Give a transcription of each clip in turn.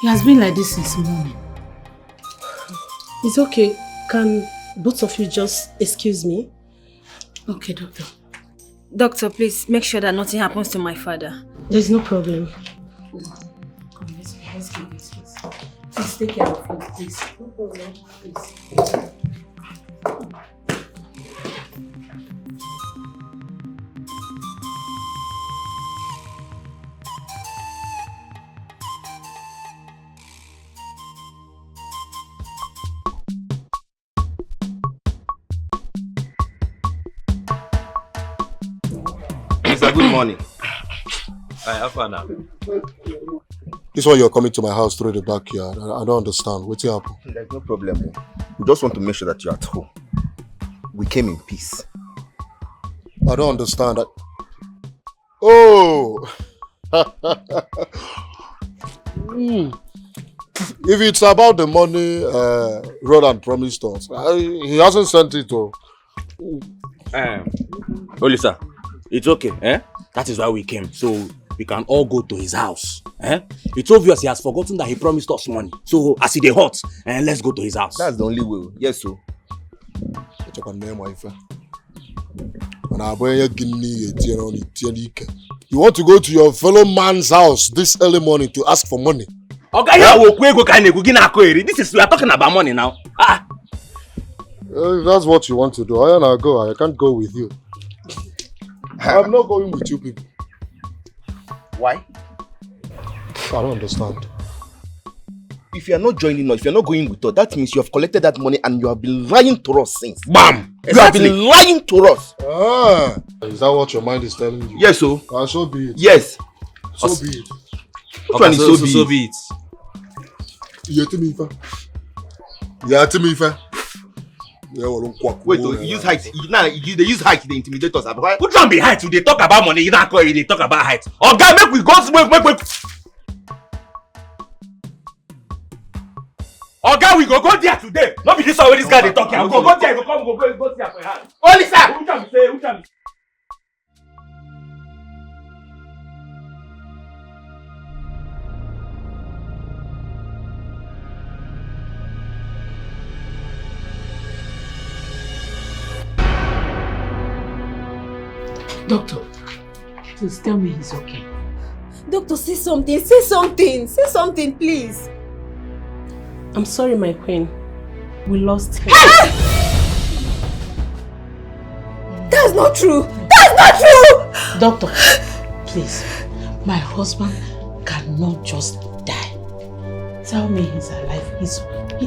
He has been like this since morning. It's okay. Can both of you just excuse me? Okay, doctor. Doctor, please make sure that nothing happens to my father. There's no problem. Come, let's get this, please. Please take care of him, please. No problem, please. Sir, good morning. I have fun now. This is why you're coming to my house through the backyard. I don't understand. What's happening? There's no problem. We just want to make sure that you're at home. We came in peace. I don't understand that. Oh! If it's about the money Roland promised us, he hasn't sent it to. Olisa, it's okay, eh? That is why we came, so we can all go to his house, eh? It's obvious he has forgotten that he promised us money. So, as he dey hot, let's go to his house. That's the only way. Yes, sir. You want to go to your fellow man's house this early morning to ask for money? Okay, this is, we are talking about money now. If that's what you want to do, I'll go. I can't go with you. I'm not going with you people. Why? I don't understand. If you are not joining us, if you are not going with us, that means you have collected that money and you have been lying to us since. Bam! You have been lying to us. Ah, is that what your mind is telling you? Yes, sir. So be it. Yes. So be it. Which one is so be it? Wait, you use height. Now they use height to intimidate us. Which one be height? They talk about money, you don't call it, they talk about height. Okay, make we go make. Okay, we go there today. Not be this way this guy they talking. We go there, go there for your hand. Only sir. Which one be say? Which one be? Doctor, please tell me he's okay. Doctor, say something. Say something. Say something, please. I'm sorry, my queen. We lost him. That's not true. That's not true. Doctor, please. My husband cannot just die. Tell me he's alive. He's okay.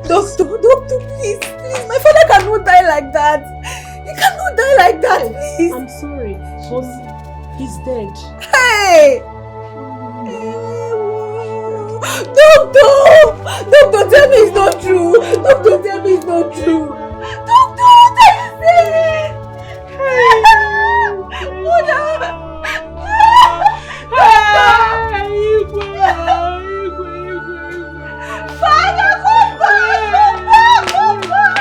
Doctor, please. My father cannot die like that. He cannot die like that, please. I'm sorry, but he's dead. Hey! Doctor, tell me it's not true. Doctor, tell me it's not true. Doctor, tell me. Father, come back, come back.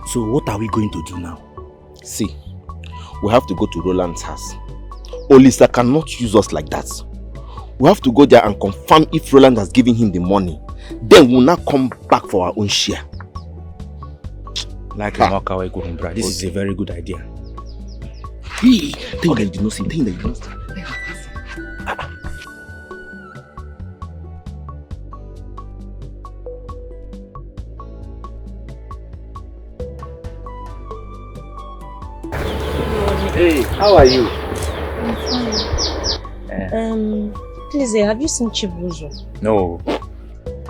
So what are we going to do now? See, we have to go to Roland's house. Olisa cannot use us like that. We have to go there and confirm if Roland has given him the money. Then we'll now come back for our own share. Like this is a very good idea. Hey, think that you did not see. Think that you did not see. Hey, how are you? I'm fine. Please, have you seen Chibuzo? No,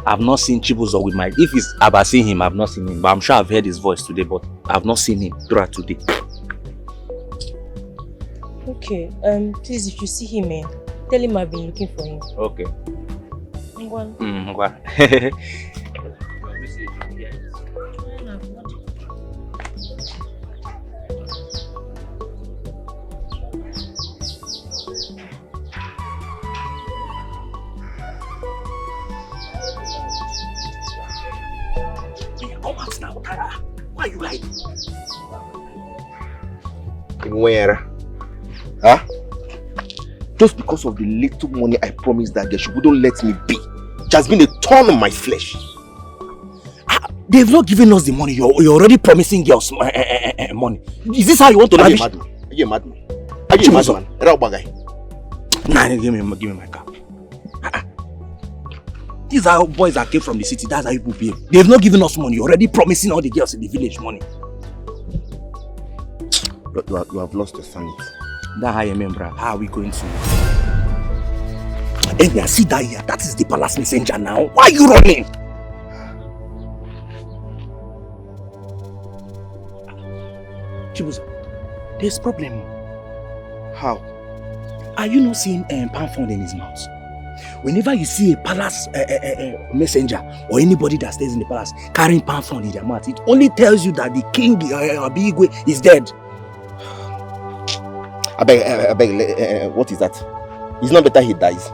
I've not seen Chibuzo with my... If it's about seeing him, I've not seen him. But I'm sure I've heard his voice today, but I've not seen him throughout today. Okay, please, if you see him, tell him I've been looking for him. Okay. Why are you hiding? Where? Huh? Just because of the little money I promised that girl, she wouldn't let me be. It has been a thorn on my flesh. They've not given us the money. You're already promising girls money. Is this how you want to lavish? Are you a madman? Are you a madman? Nah, give me my car. These are boys that came from the city. That's how people behave. They've not given us money. You're already promising all the girls in the village money. You have lost your sanity. That's how you remember. How are we going to? And I see that here. That is the palace messenger now. Why are you running? Chibuza, there's a problem. How? Are you not seeing palm frond in his mouth? Whenever you see a palace messenger or anybody that stays in the palace carrying palm frond in their mouth, it only tells you that the king Abigwe is dead. I beg, what is that? It's not better he dies.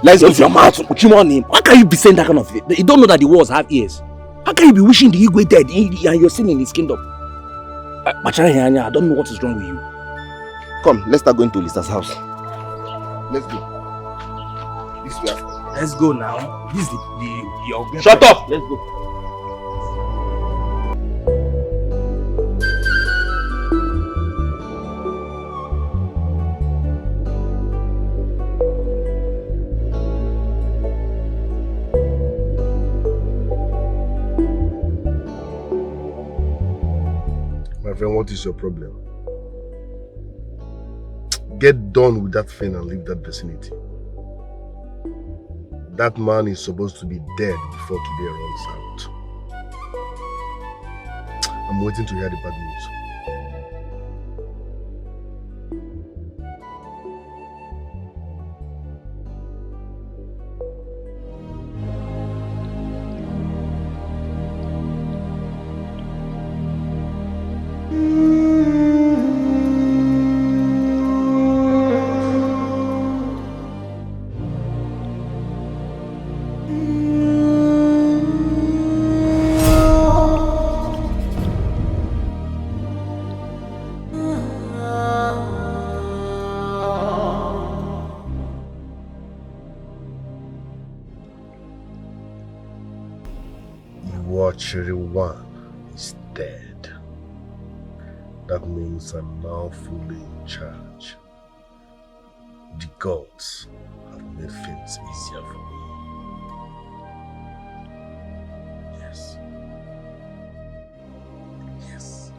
Let's go. Your mouth. How can you be saying that kind of thing? You don't know that the walls have ears. How can you be wishing the Igwe dead and you're sitting in his kingdom? I don't know what is wrong with you. Come, let's start going to Lisa's house. Let's go. This way. Let's go now. This is your girlfriend. Shut up! Let's go. My friend, what is your problem? Get done with that thing and leave that vicinity. That man is supposed to be dead before today runs out. I'm waiting to hear the bad news. One is dead. That means I'm now fully in charge. The gods have made things easier for me. Yes. Yes.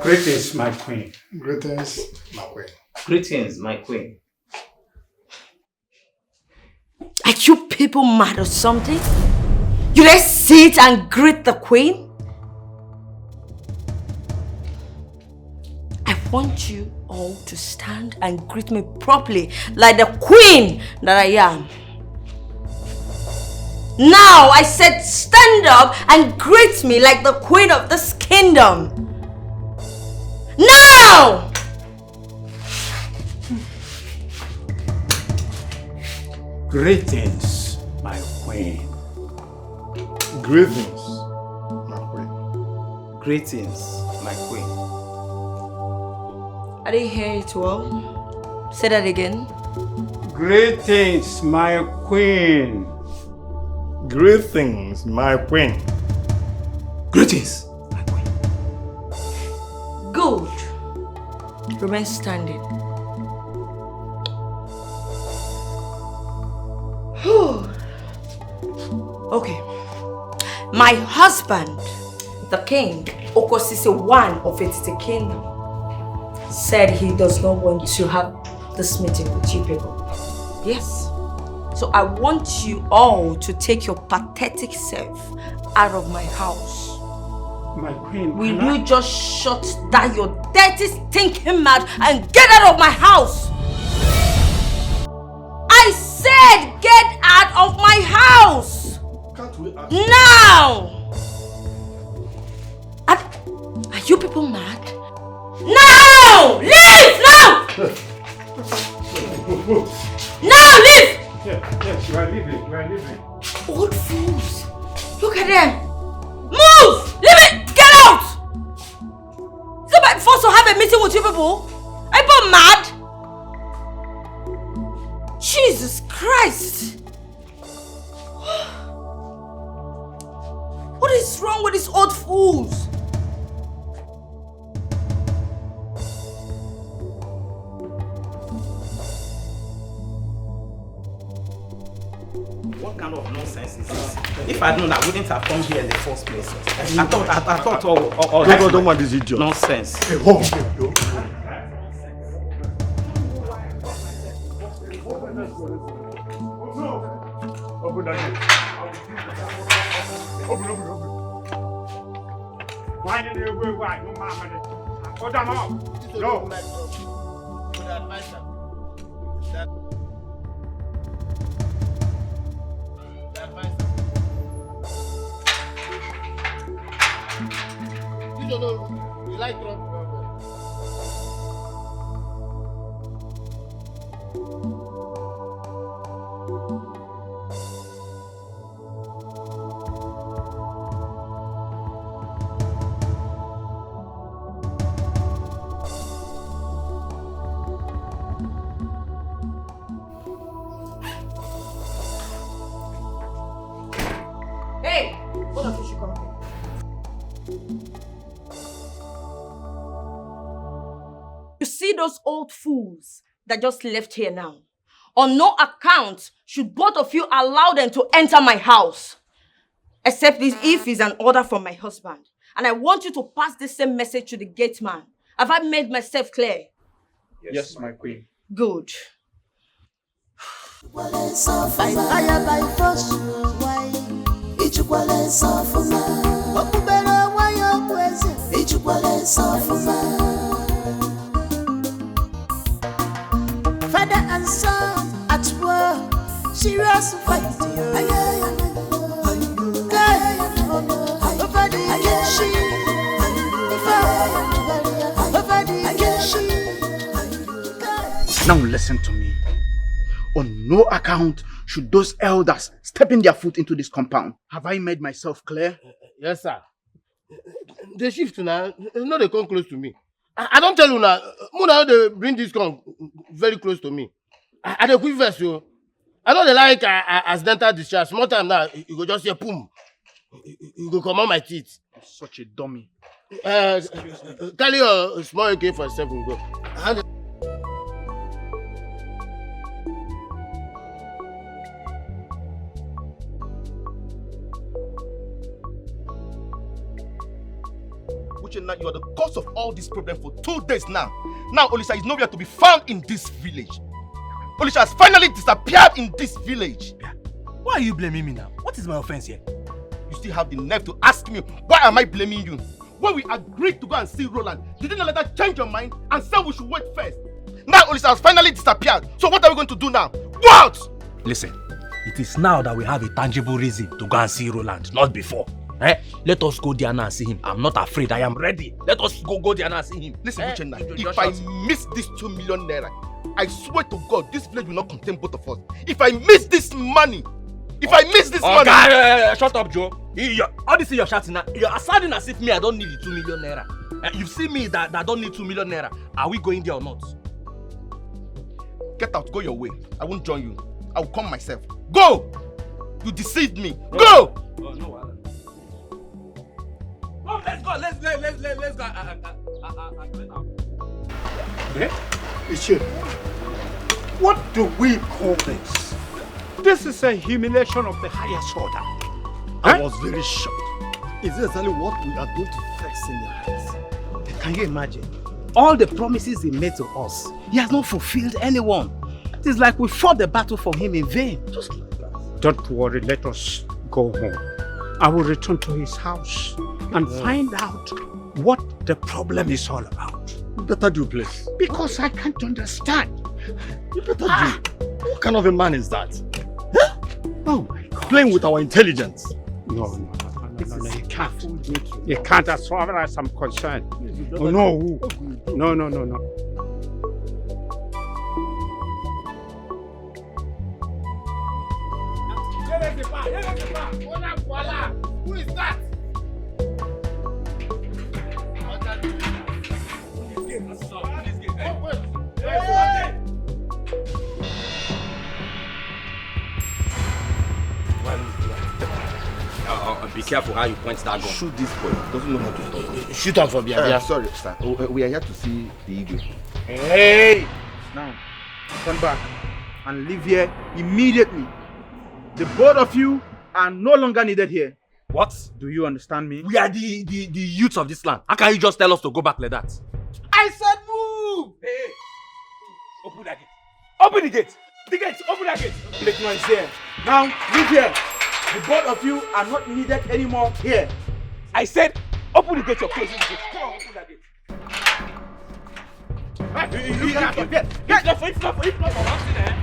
Greetings, my queen. Greetings, my queen. Greetings, my queen. Are you people mad or something? You let's sit and greet the queen? I want you all to stand and greet me properly like the queen that I am. Now I said stand up and greet me like the queen of this kingdom. Now! Greetings, my queen. Greetings, my queen. Greetings, my queen. I didn't hear it well. Say that again. Greetings, my queen. Greetings, my queen. Greetings, my queen. Good. Remain standing. Okay. My husband, the king, Okosise one of Etiti Kingdom, said he does not want to have this meeting with you people. Yes. So I want you all to take your pathetic self out of my house. My queen, Will you just shut down your dirty, stinking mouth and get out of my house? I said get out of my house! Can't we ask? Now! Are you people mad? Now! Leave! Now! Now leave! Yes, you are leaving. You are leaving. Old fools! Look at them! Move! Leave it! Get out! Somebody forced to have a meeting with you people? Are you people mad? Jesus Christ! What is wrong with these old fools? What kind of nonsense is this? If I'd known, I wouldn't have come here in the first place. I thought all Don't want this idiot. nonsense. Hey, hold on. Open that gate. Open. Why did you go back? No, hold them up. No. You don't know. You like Trump? Hey! What of you should come here? You see those old fools that just left here now? On no account should both of you allow them to enter my house. Except this if it's an order from my husband. And I want you to pass the same message to the gate man. Have I made myself clear? Yes, my queen. Good. By fire, by force, why? Ichukwale safuma. Okubera wayo kwezi. Ichukwale safuma. Father and son at war, serious fight. Now listen to me. On no account should those elders step in their foot into this compound. Have I made myself clear? Yes, sir. The shift now, no, they come close to me. I don't tell you now. Muna they bring this gun very close to me. I dey quick verse you. I know they like accidental discharge. Small time now, you go just hear boom. You go come on my teeth. Such a dummy. Carry your small AK-47 go. Uchenna, you are the cause of all this problem for 2 days now. Now Olisa is nowhere to be found in this village. Olisa has finally disappeared in this village. Why are you blaming me now? What is my offense here? You still have the nerve to ask me, why am I blaming you? When we agreed to go and see Roland, you didn't let her change your mind and say we should wait first. Now Olisa has finally disappeared. So what are we going to do now? Go out! Listen, it is now that we have a tangible reason to go and see Roland, not before. Let us go there now and see him. I'm not afraid. I am ready. Let us go there now and see him. Listen, Uchenna, if I miss this 2 million naira, I swear to God, this village will not contain both of us. If I miss this money, money... shut up, Joe. All this you're shouting now, you're sounding as if me, I don't need the 2 million naira. You see me that don't need 2 million naira. Are we going there or not? Get out, go your way. I won't join you. I will come myself. Go! You deceived me. Go! Oh, no. Oh, let's go. Let's go. Ichie, what do we call this? This is a humiliation of the highest order. I was very shocked. Is this exactly what we are going to face in their hands? Can you imagine? All the promises he made to us, he has not fulfilled anyone. It is like we fought the battle for him in vain. Just like that. Don't worry, let us go home. I will return to his house and find out what the problem is all about. You better do, please. Because I can't understand. You better do. What kind of a man is that? Huh? Oh my God. Playing with our intelligence. No, you can't. You can't, as far as I'm concerned. Oh, no. No. Who is that? Be careful how you point that gun. Shoot this boy. Doesn't know how to stop. Shoot him from behind. Sorry, sir. We are here to see the Igwe. Hey! Now, turn back and leave here immediately. The both of you are no longer needed here. What? Do you understand me? We are the youths of this land. How can you just tell us to go back like that? I said move! Hey! Open that gate. Open the gate! The gate! Open that gate! Make noise here. Now, leave here. The both of you are not needed anymore here. I said, open the gate, you're closing the gate. Come on, open that gate. It's not for nothing, eh?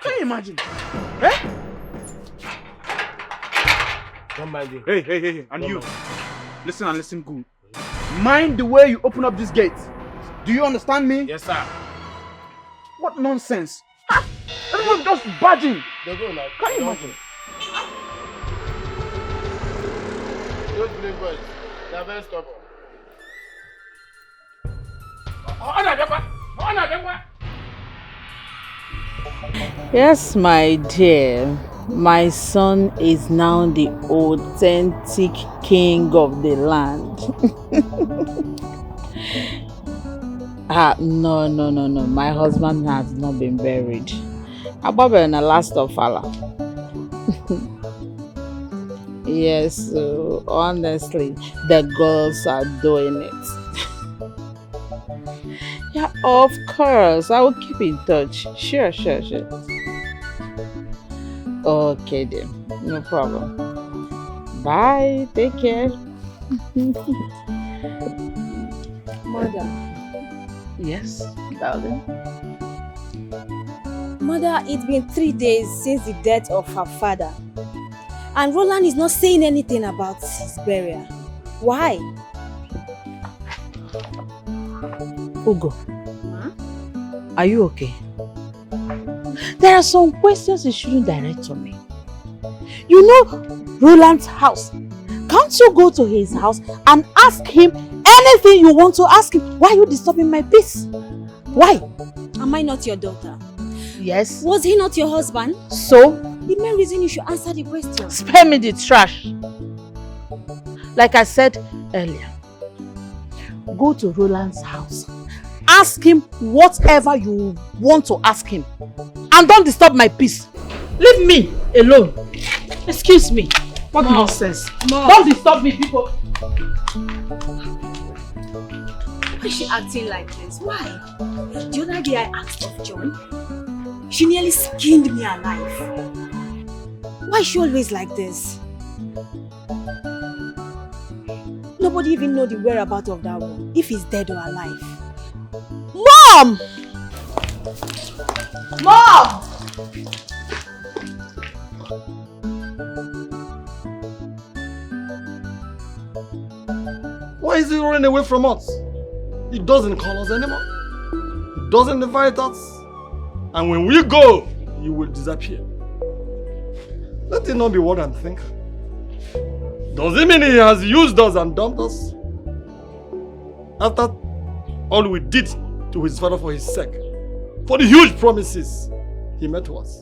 Can you imagine? Eh? Don't mind him. Hey, and you. Listen and listen good. Mind the way you open up this gate. Do you understand me? Yes, sir. What nonsense. Everyone's just badging. They go now. Can you imagine? Those blue boys, they are very stubborn. Yes, my dear. My son is now the authentic king of the land. No. My husband has not been buried. Ababa in the last of Allah. Yes, honestly, the girls are doing it. Yeah, of course. I will keep in touch. Sure. Okay then. No problem. Bye. Take care. Mother. Yes, darling. Mother, it's been 3 days since the death of her father. And Roland is not saying anything about his burial. Why? Ugo, are you okay? There are some questions you shouldn't direct to me. You know Roland's house. Can't you go to his house and ask him anything you want to ask him? Why are you disturbing my peace? Why? Am I not your daughter? Yes. Was he not your husband? So? The main reason you should answer the question. Spare me the trash. Like I said earlier, go to Roland's house. Ask him whatever you want to ask him. And don't disturb my peace. Leave me alone. Excuse me. What nonsense? Mom. Don't disturb me, people. Why is she acting like this? Why? The other day I asked of John. She nearly skinned me alive. Why is she always like this? Nobody even know the whereabouts of that one, if he's dead or alive. Mom! Mom! Why is he running away from us? He doesn't call us anymore. He doesn't invite us. And when we go, he will disappear. Let it not be what I'm thinking. Does it mean he has used us and dumped us? After all we did to his father for his sake, for the huge promises he made to us.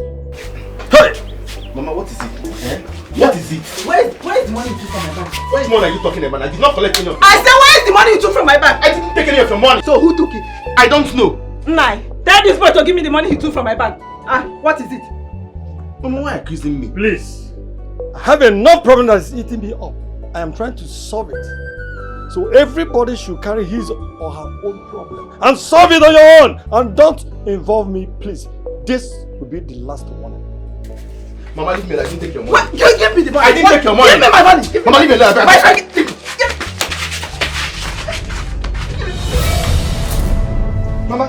Hey! Mama, what is it? Eh? What is it? Where is the money you took from my bank? Which money are you talking about? I did not collect any of it. I said, where is the money you took from my bank? I didn't take any of your money. So who took it? I don't know. Nai, tell this boy to give me the money he took from my bank. What is it? Mama, why are you accusing me? Please. I have enough problem that is eating me up. I am trying to solve it. So everybody should carry his or her own problem and solve it on your own. And don't involve me, please. This will be the last one. Mama, leave me alone. I didn't take your money. What? Give me the money. I didn't take your money. Give me my money. Mama, leave me alone. Mama.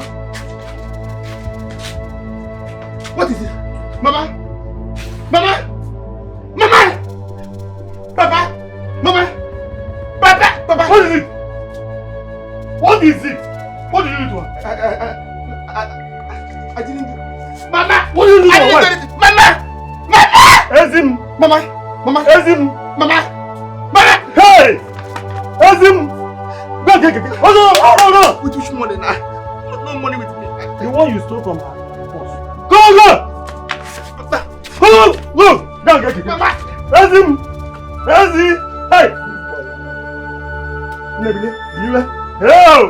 What is it? Mama. Mama. Mama. Papa. Mama. Papa. Papa. What is it? What is it? What did you do to her? I didn't do. Mama. What did you do to her? I didn't do anything. Mama. Mama. Ezim. Mama. Mama. Ezim. Mama. Mama. Hey. Ezim. No. With which money now? No money with me. The one you stole from her boss. Go. Go. Get it. Mama. Ezim. Ezim. Hey. Hello.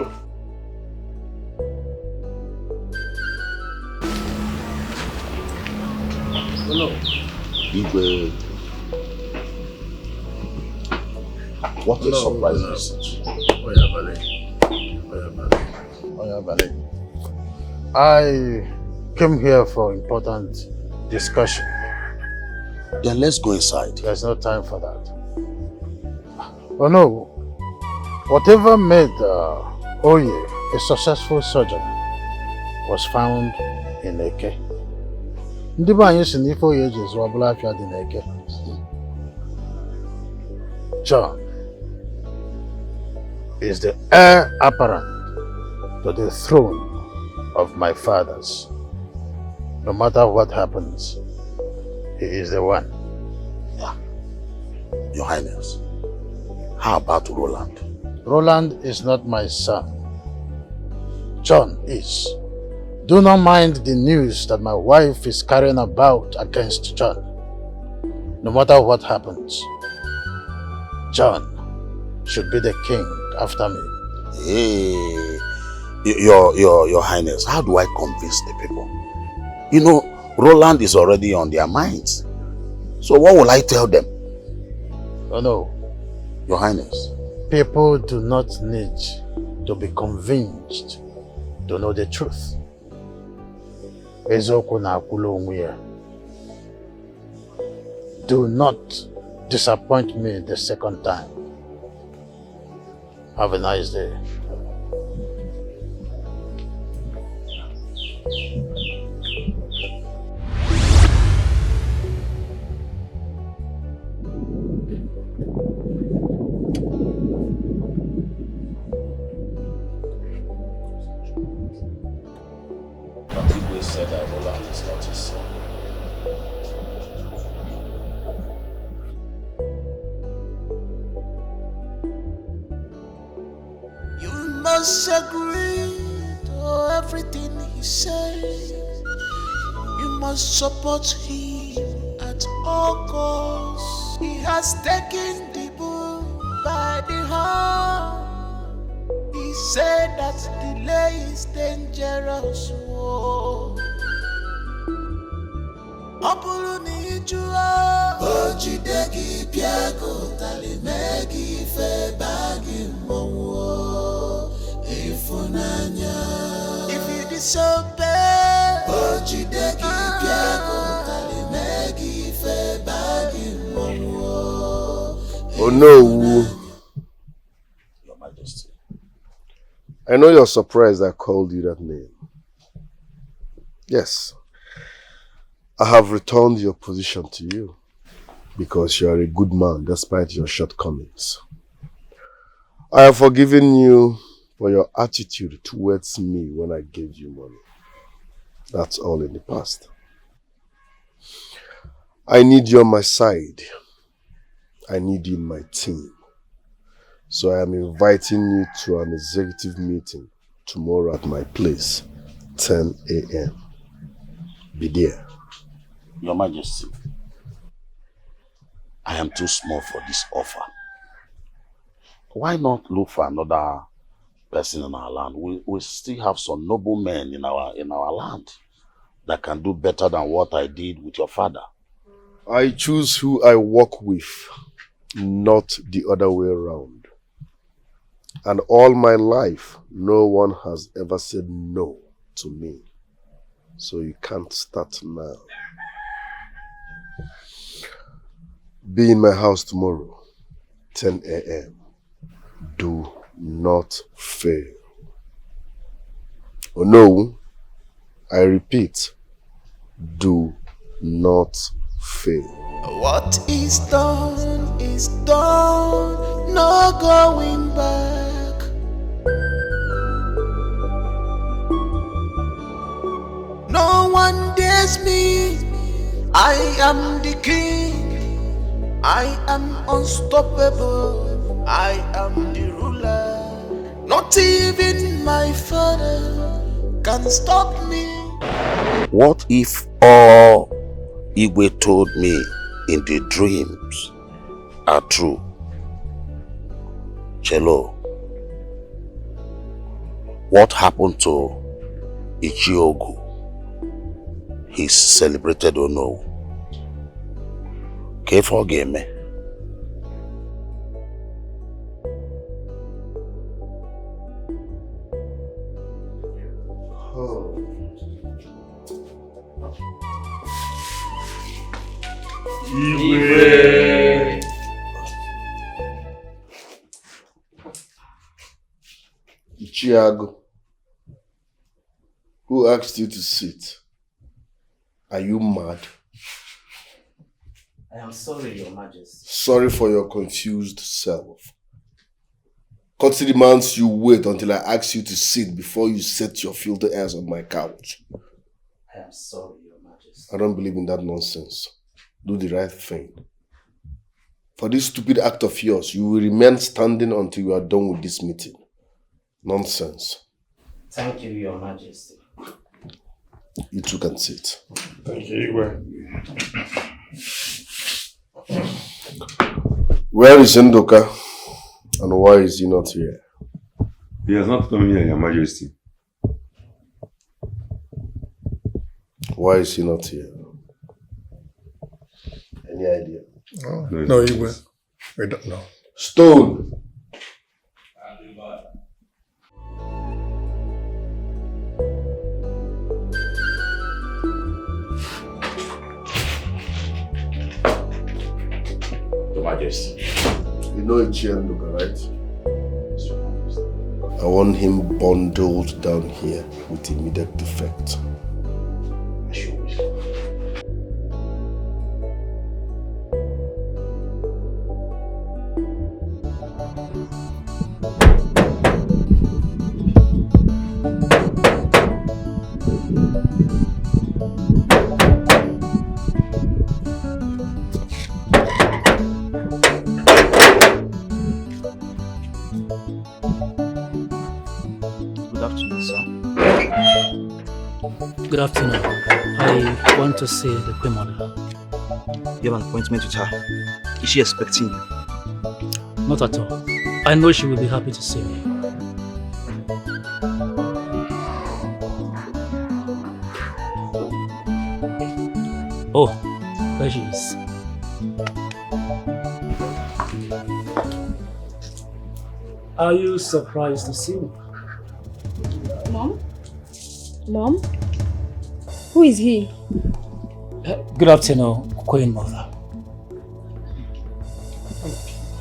Hello. Igwe. What a surprise visit. Oya Bale. I came here for important discussion. Then let's go inside. There's no time for that. Oh no. Whatever made Oye a successful surgeon was found in Eke. Ndị be anyị si n'ife Oye ji zụọ ọbụla afịa dị n'Eke. John is the heir apparent to the throne of my fathers. No matter what happens, he is the one. Yeah. Your Highness, how about Roland? Roland is not my son. John is. Do not mind the news that my wife is carrying about against John. No matter what happens, John should be the king after me. Hey, Your Highness, how do I convince the people? You know, Roland is already on their minds. So what will I tell them? Oh no. Your Highness. People do not need to be convinced to know the truth. Do not disappoint me the second time. Have a nice day. Igwe said that Roland is not his son. You must agree to everything he says. You must support him at all costs. He has taken the bull by the horn. He said that delay is dangerous. Opulu ni jua, If you disobey, oh no, Your Majesty. I know you're surprised I called you that name. Yes, I have returned your position to you because you are a good man despite your shortcomings. I have forgiven you for your attitude towards me when I gave you money. That's all in the past. I need you on my side. I need you in my team. So I am inviting you to an executive meeting tomorrow at my place, 10 a.m. Be there. Your Majesty, I am too small for this offer. Why not look for another person in our land? We still have some noble men in our land that can do better than what I did with your father. I choose who I work with, not the other way around. And all my life, no one has ever said no to me. So you can't start now. Be in my house tomorrow, 10 a.m. Do not fail. Oh no, I repeat, do not fail. what is done is done, no going back. No one dares me, I am the king. I am unstoppable, I am the ruler. Not even my father can stop me. What if all Igwe told me in the dreams are true? Chelo, what happened to Ichiogu? He's celebrated or no? Okay, forgive me. Igwe. Ichiago, who asked you to sit? Are you mad? I am sorry, Your Majesty. Sorry for your confused self. Cut demands you wait until I ask you to sit before you set your filthy ass on my couch. I am sorry, Your Majesty. I don't believe in that nonsense. Do the right thing. For this stupid act of yours, you will remain standing until you are done with this meeting. Nonsense. Thank you, Your Majesty. You two can sit. Thank you, Igwe. Where is Ndoka? And why is he not here? He has not come here, Your Majesty. Why is he not here? Any idea? No, Igwe. We don't know. Stone! Your Majesty. You know Ndoka, right? I want him bundled down here with immediate effect. Good afternoon. I want to see the Queen Mother. You have an appointment with her. Is she expecting you? Not at all. I know she will be happy to see me. Oh, there she is. Are you surprised to see me? Mom? Mom? Who is he? Good afternoon, Queen Mother.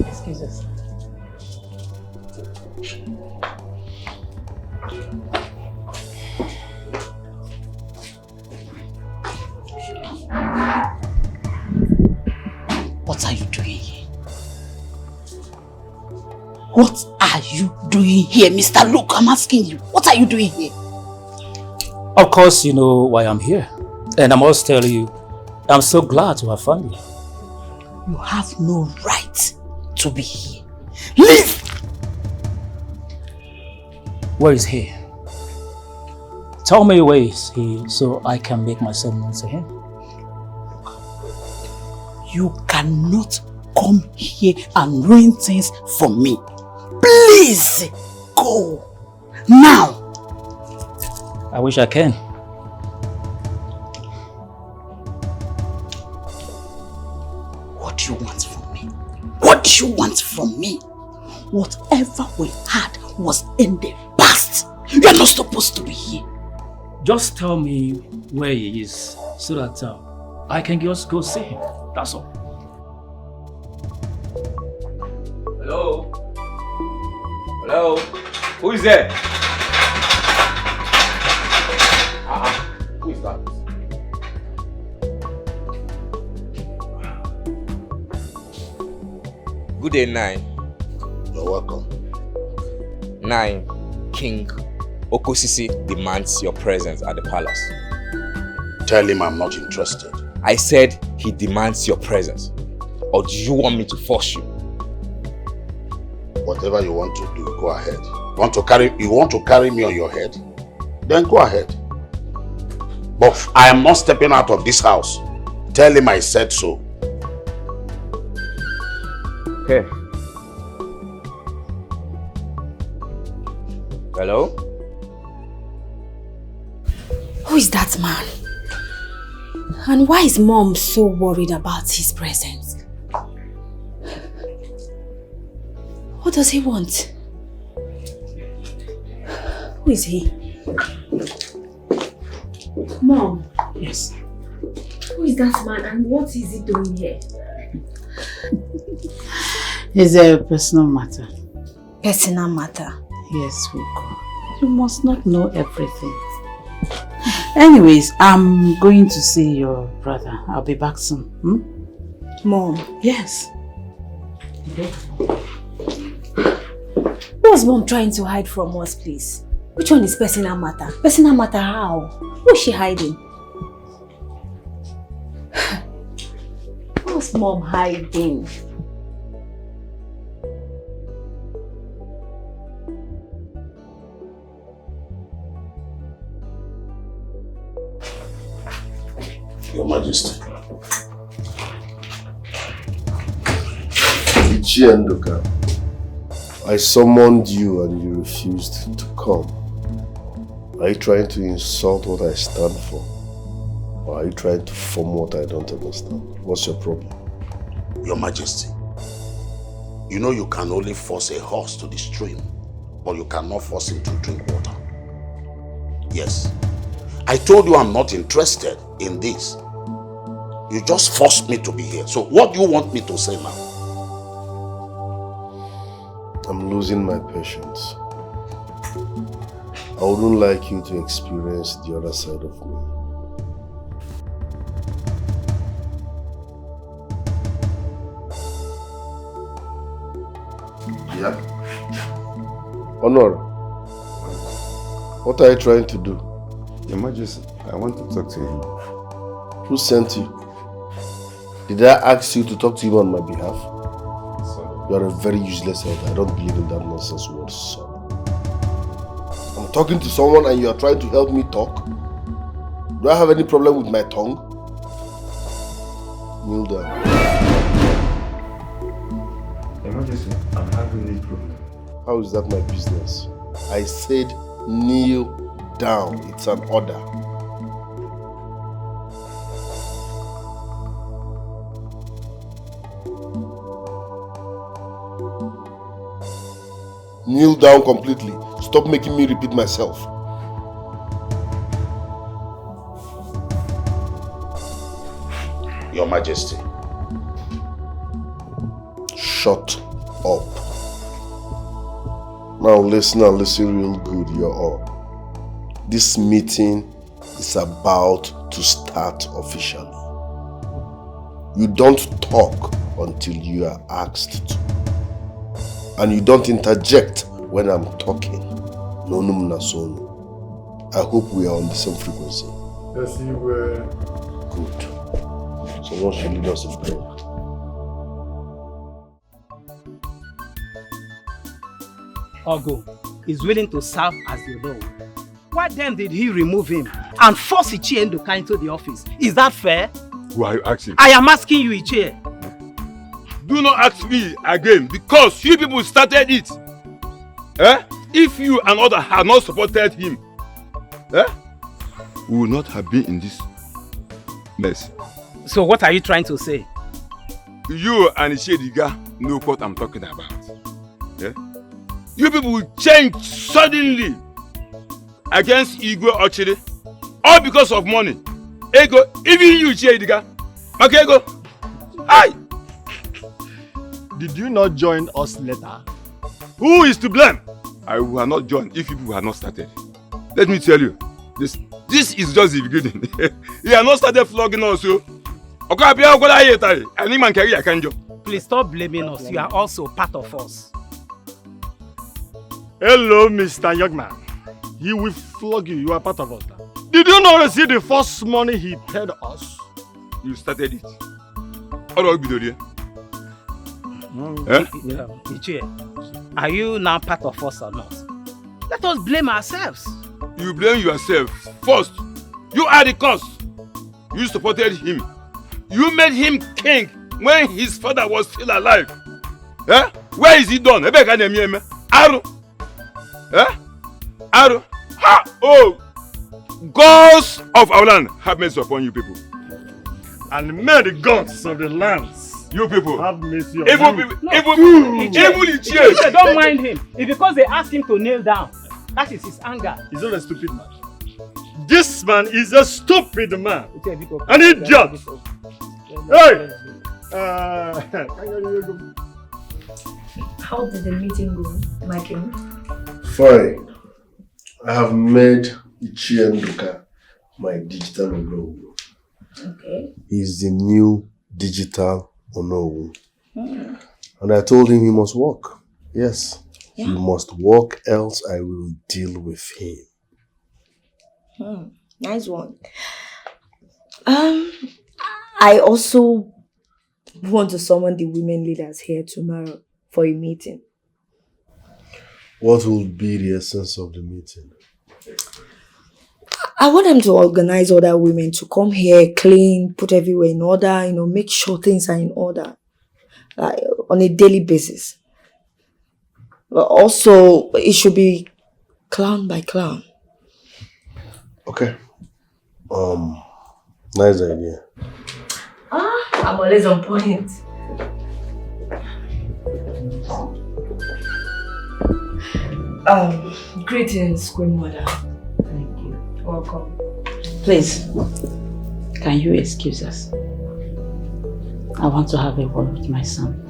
Excuse us. What are you doing here? What are you doing here, Mr. Luke? I'm asking you. What are you doing here? Of course, you know why I'm here. And I must tell you, I'm so glad to have found you. You have no right to be here. Leave! Where is he? Tell me where is he so I can make myself known to him. You cannot come here and ruin things for me. Please, go. Now. I wish I can. What do you want from me? What do you want from me? Whatever we had was in the past. You're not supposed to be here. Just tell me where he is so that I can just go see him. That's all. Hello? Hello? Who is there? Who is that? Good day, Nine. You're welcome. Nine, King Okosisi demands your presence at the palace. Tell him I'm not interested. I said he demands your presence. Or do you want me to force you? Whatever you want to do, go ahead. You want to carry me on your head? Then go ahead. But I am not stepping out of this house. Tell him I said so. Okay. Hello? Who is that man? And why is Mom so worried about his presence? What does he want? Who is he? Mom. Yes. Who is that man and what is he doing here? It's a personal matter. Personal matter? Yes, Ugo. You must not know everything. Anyways, I'm going to see your brother. I'll be back soon. Mom? Yes. Okay. What's Mom trying to hide from us, please? Which one is personal matter? Personal matter how? Who is she hiding? What's Mom hiding? Your Majesty. Ichiendoka, I summoned you and you refused to come. Are you trying to insult what I stand for? Or are you trying to form what I don't understand? What's your problem? Your Majesty, you know you can only force a horse to the stream, but you cannot force him to drink water. Yes. I told you I'm not interested in this. You just forced me to be here. So what do you want me to say now? I'm losing my patience. I wouldn't like you to experience the other side of me. Yeah. Honor, what are you trying to do? Your Majesty, I want to talk to him. Who sent you? Did I ask you to talk to him on my behalf? You are a very useless elder. I don't believe in that nonsense word, son. I'm talking to someone and you are trying to help me talk? Do I have any problem with my tongue? Kneel down. Your Majesty, I'm having a problem. How is that my business? I said kneel down. It's an order. Kneel down completely. Stop making me repeat myself. Your Majesty. Shut up. Now listen and listen real good, you all. This meeting is about to start officially. You don't talk until you are asked to. And you don't interject when I'm talking. No, no, I hope we are on the same frequency. Yes, you were. Good. Someone should lead us in prayer. Ogo is willing to serve as the Lord. Why then did he remove him and force Ichie Nduka into the office? Is that fair? Who are you asking? I am asking you, Ichie. Do not ask me again because you people started it. Eh? If you and others had not supported him, we would not have been in this mess. So what are you trying to say? You and Ishediga know what I'm talking about. Yeah? You people will change suddenly against Igwe Ochiri, all because of money. Ego, even you, Ishediga. Okay, Ego. Hi. Did you not join us later? Who is to blame? I would have not joined if people had not started. Let me tell you, this is just the beginning. He has not started flogging us. Please stop blaming us. You are also part of us. Hello, Mr. Youngman. He will flog you. You are part of us. Did you not receive the first money he paid us? You started it. How do I be doing? Ichie, are you now part of us or not? Let us blame ourselves. You blame yourself. First, you are the cause. You supported him. You made him king when his father was still alive. Eh? Where is he done? Aru. Eh? Aru. Ha! Oh! Gods of our land have mercy upon you people. And may the gods of the lands you people have mercy on evil you. People, evil Ichie, don't mind him. It's because they asked him to kneel down. That is his anger. He's not a stupid man. This man is a stupid man. An idiot. Hey! How did the meeting go, my king? Fine. I have made Ichie Nduka my digital Onowu. Okay. He's the new digital Onowu. And I told him he must work. Yes. Yeah. He must work, else I will deal with him. Nice one. I also want to summon the women leaders here tomorrow for a meeting. What will be the essence of the meeting? I want them to organize other women to come here, clean, put everywhere in order, make sure things are in order on a daily basis. But also, it should be clown by clown. Okay. Nice idea. I'm always on point. Greetings, Queen Mother. Thank you. Welcome. Please, can you excuse us? I want to have a word with my son.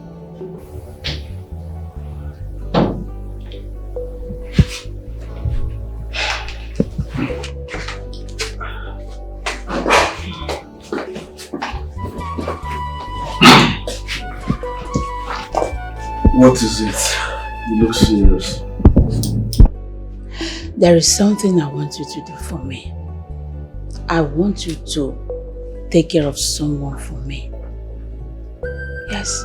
What is it? You look serious. There is something I want you to do for me. I want you to take care of someone for me. Yes,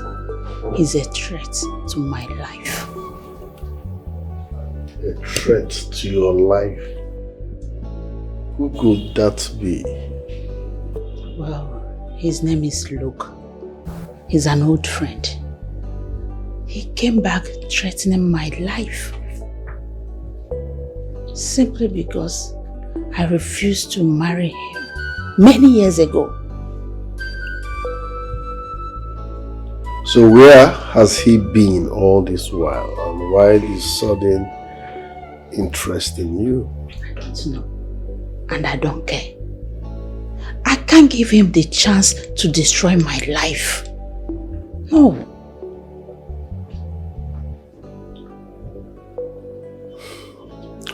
he's a threat to my life. A threat to your life? Who could that be? Well, his name is Luke. He's an old friend. He came back threatening my life. Simply because I refused to marry him many years ago. So where has he been all this while, and why this sudden interest in you? I don't know, and I don't care. I can't give him the chance to destroy my life. No.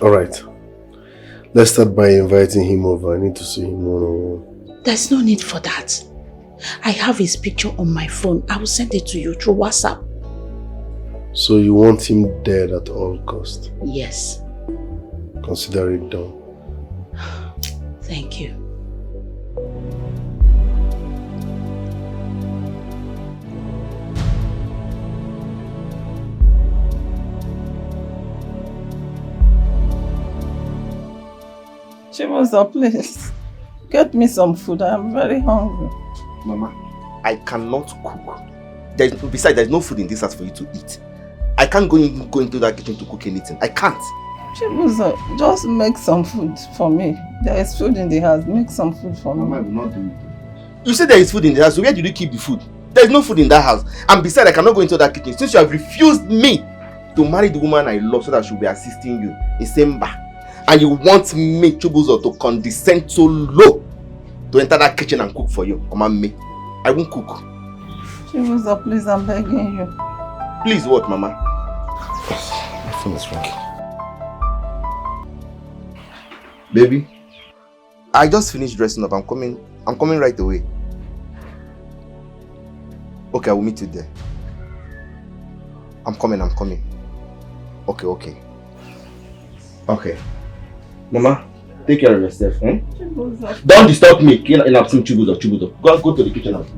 Alright. Let's start by inviting him over. I need to see him one-on-one. There's no need for that. I have his picture on my phone. I will send it to you through WhatsApp. So you want him dead at all cost? Yes. Consider it done. Thank you. Chibuzo, please. Get me some food. I am very hungry. Mama, I cannot cook. Besides, there's no food in this house for you to eat. I can't go into that kitchen to cook anything. I can't. Chibuzo, just make some food for me. There is food in the house. Make some food for me. Mama, I will not do it. You said there is food in the house, so where did you keep the food? There is no food in that house. And besides, I cannot go into that kitchen since you have refused me to marry the woman I love so that she will be assisting you in Semba. And you want me, Chibuzo, to condescend so low to enter that kitchen and cook for you. Come on, me. I won't cook. Chibuzo, please, I'm begging you. Please what, Mama? My phone is ringing. Baby, I just finished dressing up. I'm coming right away. Okay, I will meet you there. I'm coming. Okay. Okay. Mama, take care of yourself, eh? Chibuzo. Don't disturb me. In absent Chibuzo. Go to the kitchen and cook.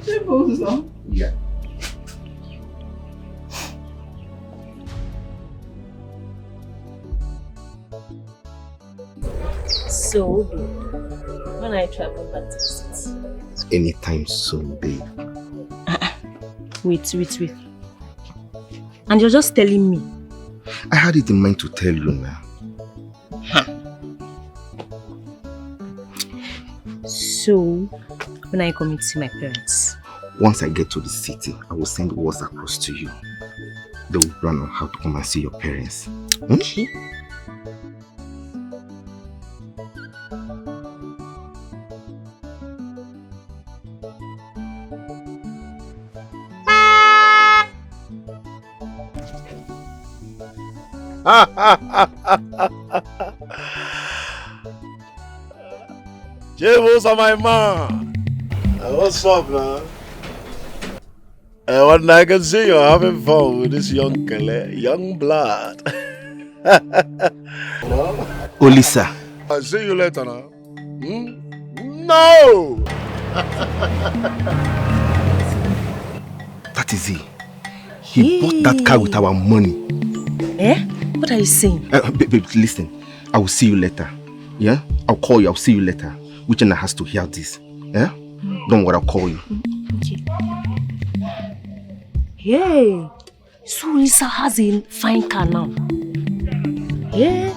Chibuzo. Yeah. So, when I travel back to visit? Anytime soon, babe. Wait. And you're just telling me? I had it in mind to tell you now. So, when are you coming to see my parents? Once I get to the city, I will send words across to you. They will plan on how to come and see your parents. Okay. James on my man. What's up, man? What I can see you're having fun with this young blood. No? Olisa. I'll see you later now. No! That is he. He bought that car with our money. Eh? What are you saying? Babe, listen. I will see you later. Yeah? I'll call you. I'll see you later. Uchenna has to hear this. Yeah? Don't worry, I'll call you. Okay. Hey, so Lisa has a fine car now. Yeah.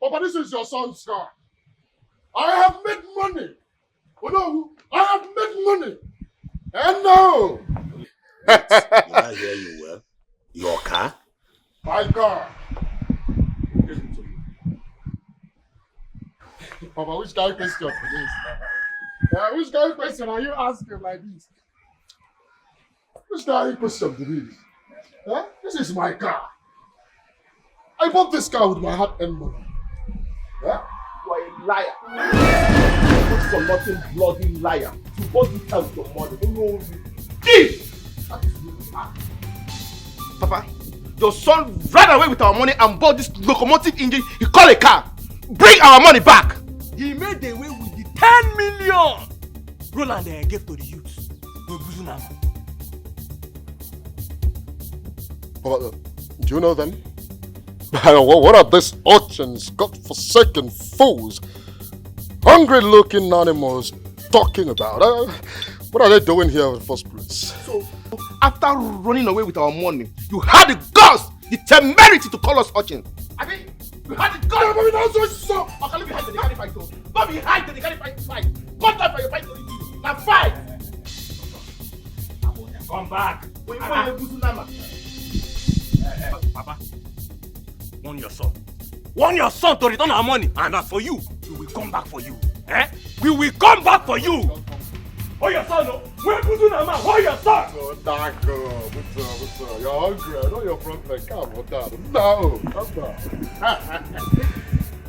Papa, this is your son's car. I have made money. Oh no, I have made money. And no. Did I hear you well? Your car? My car. Papa, which kind of question for this? Which kind of question are you asking like this? Which kind of question to this? This is my car. I bought this car with my hard-earned money. You are a liar. Good for nothing, bloody liar. You bought this car with your money. Don't know thief. That is really hard. Papa, your son ran away with our money and bought this locomotive engine he called a car. Bring our money back! He made away with the 10 million Roland gave to the youths. Papa, do you know them? What are these urchins, God-forsaken fools, hungry-looking animals talking about? What are they doing here in the first place? So, after running away with our money, you had the guts, the temerity to call us urchins. I mean, you had the guts. No, but so. Okay, let me hide the carry fight. Let me hide the carry fight. Come down for your fight. Now fight. Come back. Papa, warn your son. Warn your son to return our money. And as for you, we will come back for you. We will come back for you. Oh, your son, no. Where put you now, man? Oh, your son. Oh, what's up? You're hungry. I know you're from like, come on, Dad. No, come down.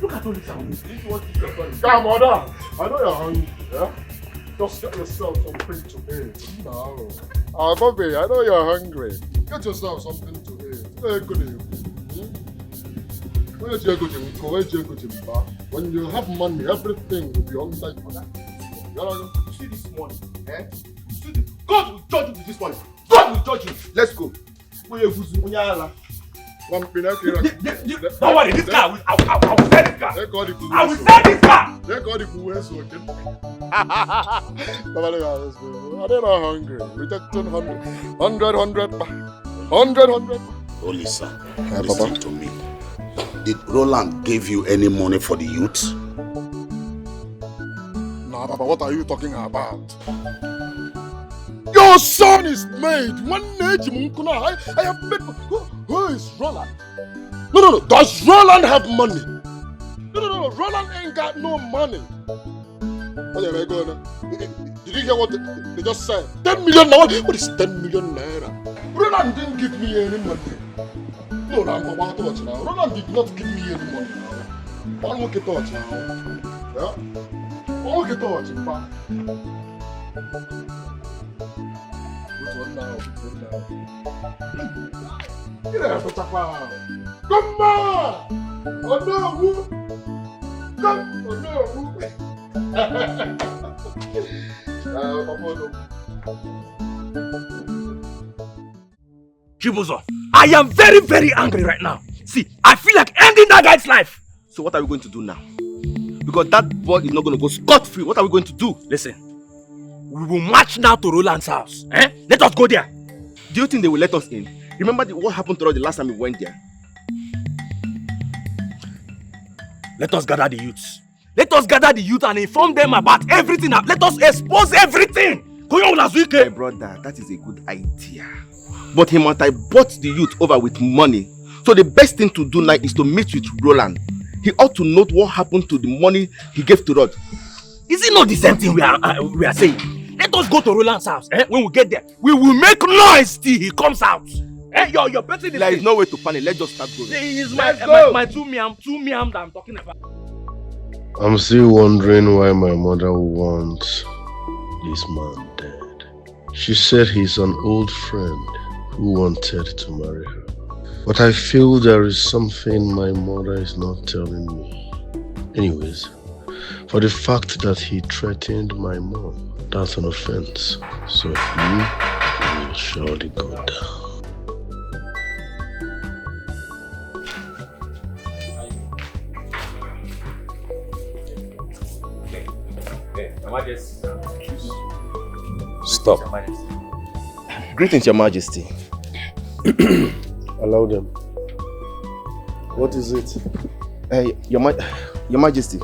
Look at all this. Come on, Dad. I know you're hungry, yeah? Just get yourself something to eat. No. Bobby, I know you're hungry. Get yourself something to eat. Very good. When you have money, everything will be on like that. You see this money, God will judge you with this money. God will judge you. Let's go. Don't worry, this car, I will sell this car. I will sell this car. They're not hungry. We just 100. Olisa, listen to me. Did Roland give you any money for the youth? Nah, Papa, what are you talking about? Your son is made. I have made. Who is Roland? No. Does Roland have money? No. Roland ain't got no money. Did you hear what they just said? 10 million now? What is 10 million naira? Roland didn't give me any money. No, Roland did not give me any money. One more touch now. Yeah? One more touch, pa. Which one now? Get out of the come on! Oh no! Come! Oh no! Chibuzo, I am very, very angry right now. See, I feel like ending that guy's life. So what are we going to do now? Because that boy is not going to go scot-free. What are we going to do? Listen, we will march now to Roland's house. Let us go there. Do you think they will let us in? Remember what happened to us the last time we went there? Let us gather the youths. Let us gather the youth and inform them about everything. Let us expose everything. My brother, that is a good idea. But he must have bought the youth over with money. So the best thing to do now is to meet with Roland. He ought to note what happened to the money he gave to Rod. Is it not the same thing we are saying? Let us go to Roland's house. When we get there, we will make noise till he comes out. You're betting this. There is no way to panic. Let's just start going. It is my two miam that I'm talking about. I'm still wondering why my mother wants this man dead. She said he's an old friend who wanted to marry her. But I feel there is something my mother is not telling me. Anyways, for the fact that he threatened my mom, that's an offense. So he will surely go down. Stop. Greetings, Your Majesty. Allow them. What is it? Your Majesty,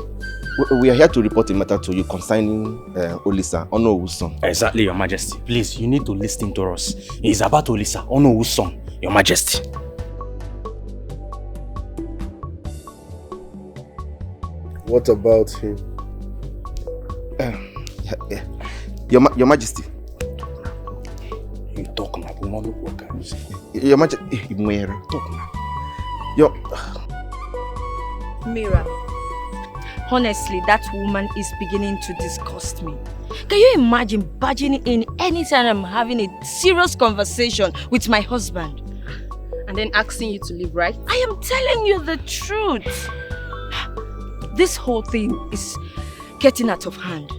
we are here to report a matter to you concerning Olisa, Onowu's son. Exactly, Your Majesty. Please, you need to listen to us. It's about Olisa, Onowu's son, Your Majesty. What about him? Your Majesty. You talk now, Your Majesty. Talk now. Mira, honestly, that woman is beginning to disgust me. Can you imagine barging in anytime I'm having a serious conversation with my husband? And then asking you to leave, right? I am telling you the truth. This whole thing is getting out of hand.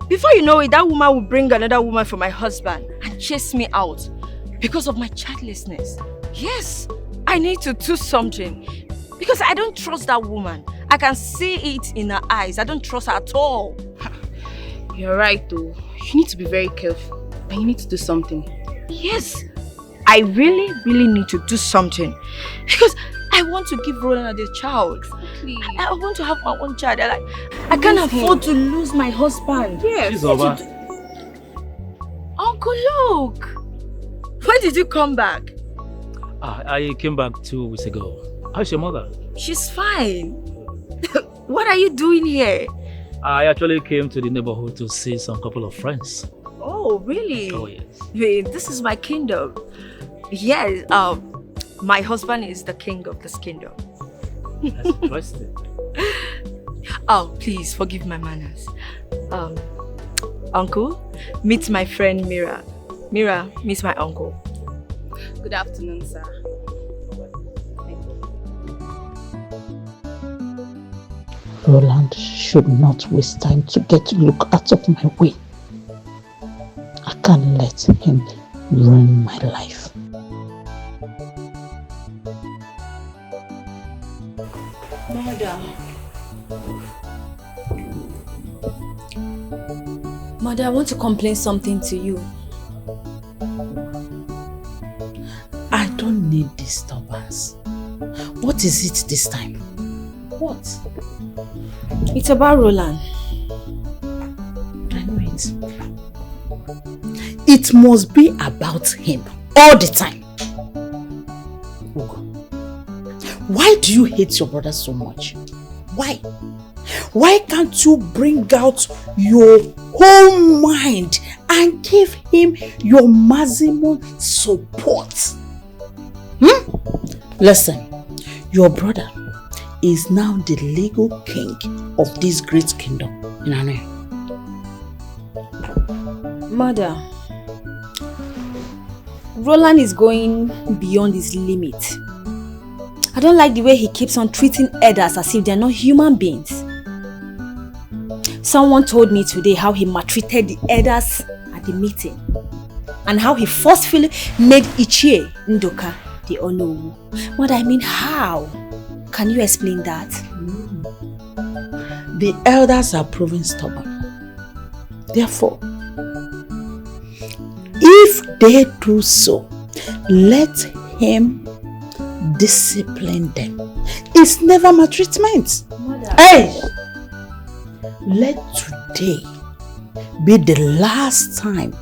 Before you know it, that woman will bring another woman for my husband and chase me out because of my childlessness. Yes, I need to do something because I don't trust that woman. I can see it in her eyes. I don't trust her at all. You're right though. You need to be very careful and you need to do something. Yes, I really need to do something because I want to give Roland a child. Please. I want to have my own child. I can't afford to lose my husband. Yes. She's over. Uncle Luke, when did you come back? I came back 2 weeks ago. How's your mother? She's fine. What are you doing here? I actually came to the neighborhood to see some couple of friends. Oh, really? Oh, yes. Wait, this is my kingdom. Yes, my husband is the king of this kingdom. That's interesting. Oh, please forgive my manners. Uncle, meet my friend Mira. Mira, meet my uncle. Good afternoon, sir. Roland should not waste time to get Luke out of my way. I can't let him ruin my life. Mother, I want to complain something to you. I don't need disturbance. What is it this time? What? It's about Roland. I know it. It must be about him all the time. Ugo, why do you hate your brother so much? Why? Why can't you bring out your whole mind and give him your maximum support? Listen, your brother is now the legal king of this great kingdom. Mother, Roland is going beyond his limit. I don't like the way he keeps on treating elders as if they're not human beings. Someone told me today how he maltreated the elders at the meeting and how he forcefully made Ichie Ndoka the Onowu. Mother, I mean, how? Can you explain that? The elders are proving stubborn. Therefore, if they do so, let him discipline them. It's never maltreatment. Hey! Let today be the last time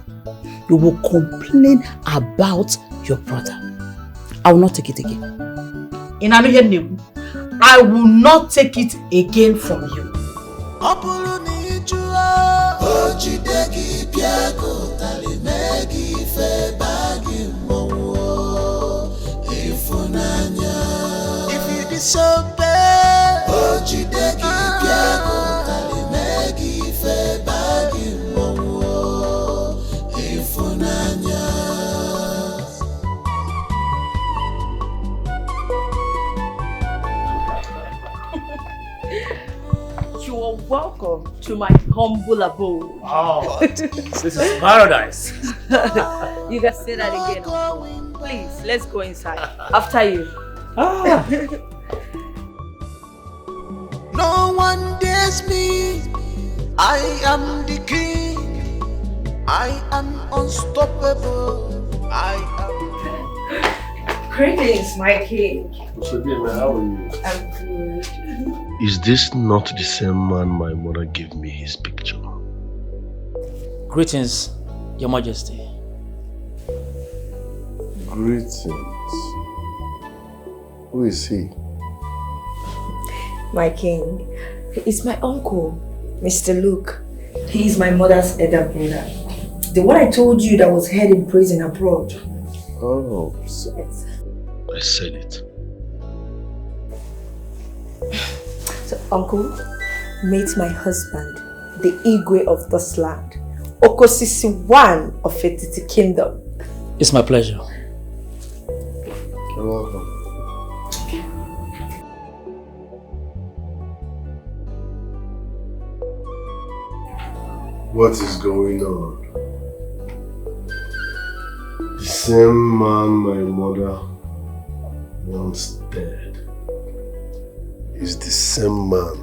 you will complain about your brother. I will not take it again. I will not take it again from you. If you disobey, You are welcome to my humble abode. Oh, this is paradise. You can say that again. Please, let's go inside. After you. no one dares me. I am the king. I am unstoppable. I am. Greetings, my king. How are you? I'm good. Is this not the same man my mother gave me his picture? Greetings, Your Majesty. Greetings. Who is he? My king, It's my uncle, Mr. Luke. He is my mother's elder brother. The one I told you that was held in prison abroad. Oh. Yes. I said it. So, uncle, meet my husband, the Igwe of this land, Okosisi one of Etiti Kingdom. It's my pleasure. You're welcome. What is going on? The same man my mother once dead is the same man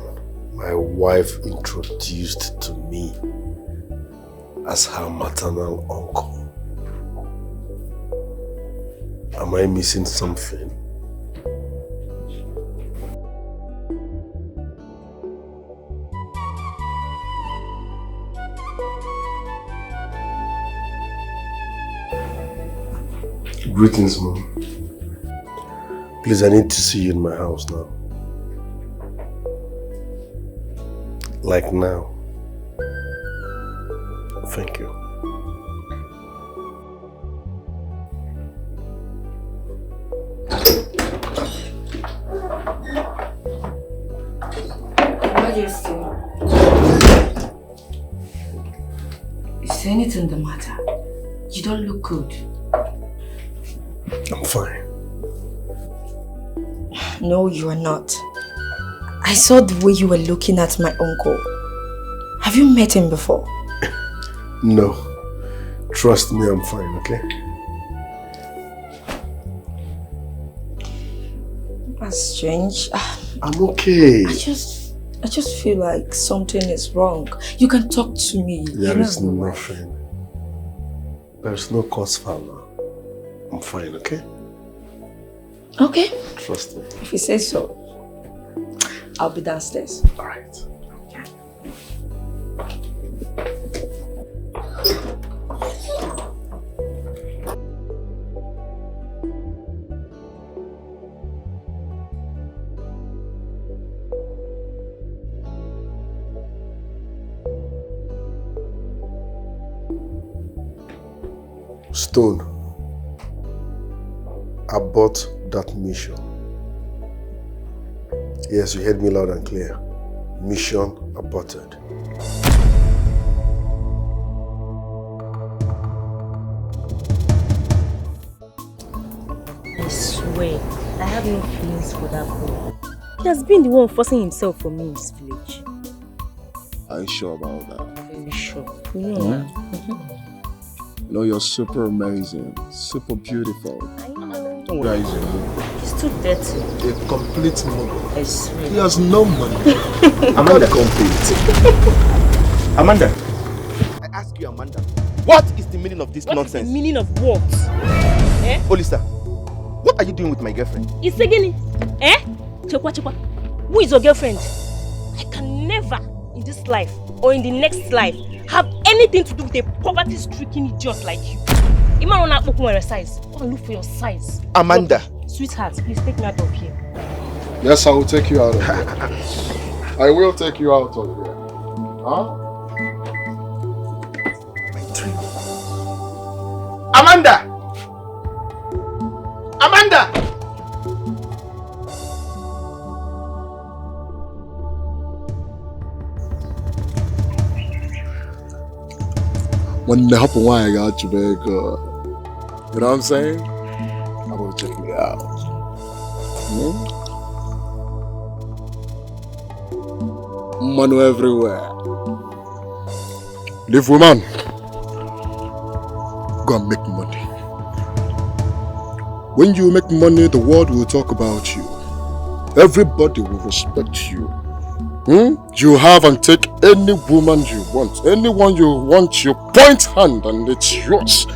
my wife introduced to me as her maternal uncle. Am I missing something? Greetings, Mom. Please, I need to see you in my house now. Like now. Thank you. Majesty, is anything the matter? You don't look good. I'm fine. No, you are not. I saw the way you were looking at my uncle. Have you met him before? No. Trust me, I'm fine, okay? That's strange. I'm okay. I just feel like something is wrong. You can talk to me. There is nothing. There's no cause for now. I'm fine, okay? Okay. Trust me. If you say so, I'll be downstairs. Alright. Stone. Abort that mission. Yes, you heard me loud and clear. Mission aborted. I swear, I have no feelings for that boy. He has been the one forcing himself for me in this village. Are you sure about that? Very sure. You know that. You know, you're super amazing, super beautiful. I know. Don't worry. He's too dirty. A complete model. I swear. He has no money. Amanda, complete. Amanda. I ask you, Amanda, what is the meaning of this nonsense? What is the meaning of what? Eh? Olisa, what are you doing with my girlfriend? It's again. Eh? Chekwa. Who is your girlfriend? I can never in this life or in the next life have anything to do with a poverty-stricken idiot like you. Ima not look for your size. Go and look for your size. Amanda. Look, sweetheart, please take me out of here. Yes, I will take you out of here. I will take you out of here. Huh? My dream. Amanda! Amanda! When the happen why I got you very good. You know what I'm saying? I will check you out. Money everywhere. Live woman. Go and make money. When you make money, the world will talk about you. Everybody will respect you. You have and take any woman you want. Anyone you want, you point hand and it's yours.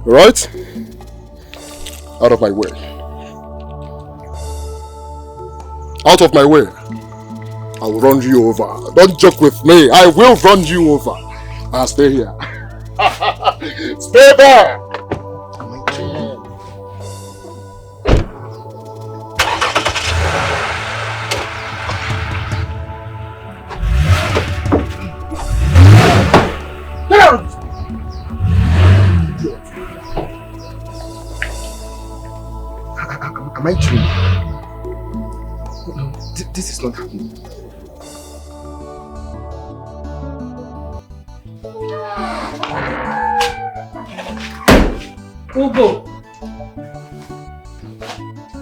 Right? Out of my way. Out of my way. I will run you over. Don't joke with me. I will run you over. I'll stay here. Stay there. No, this is not happening. Ugo!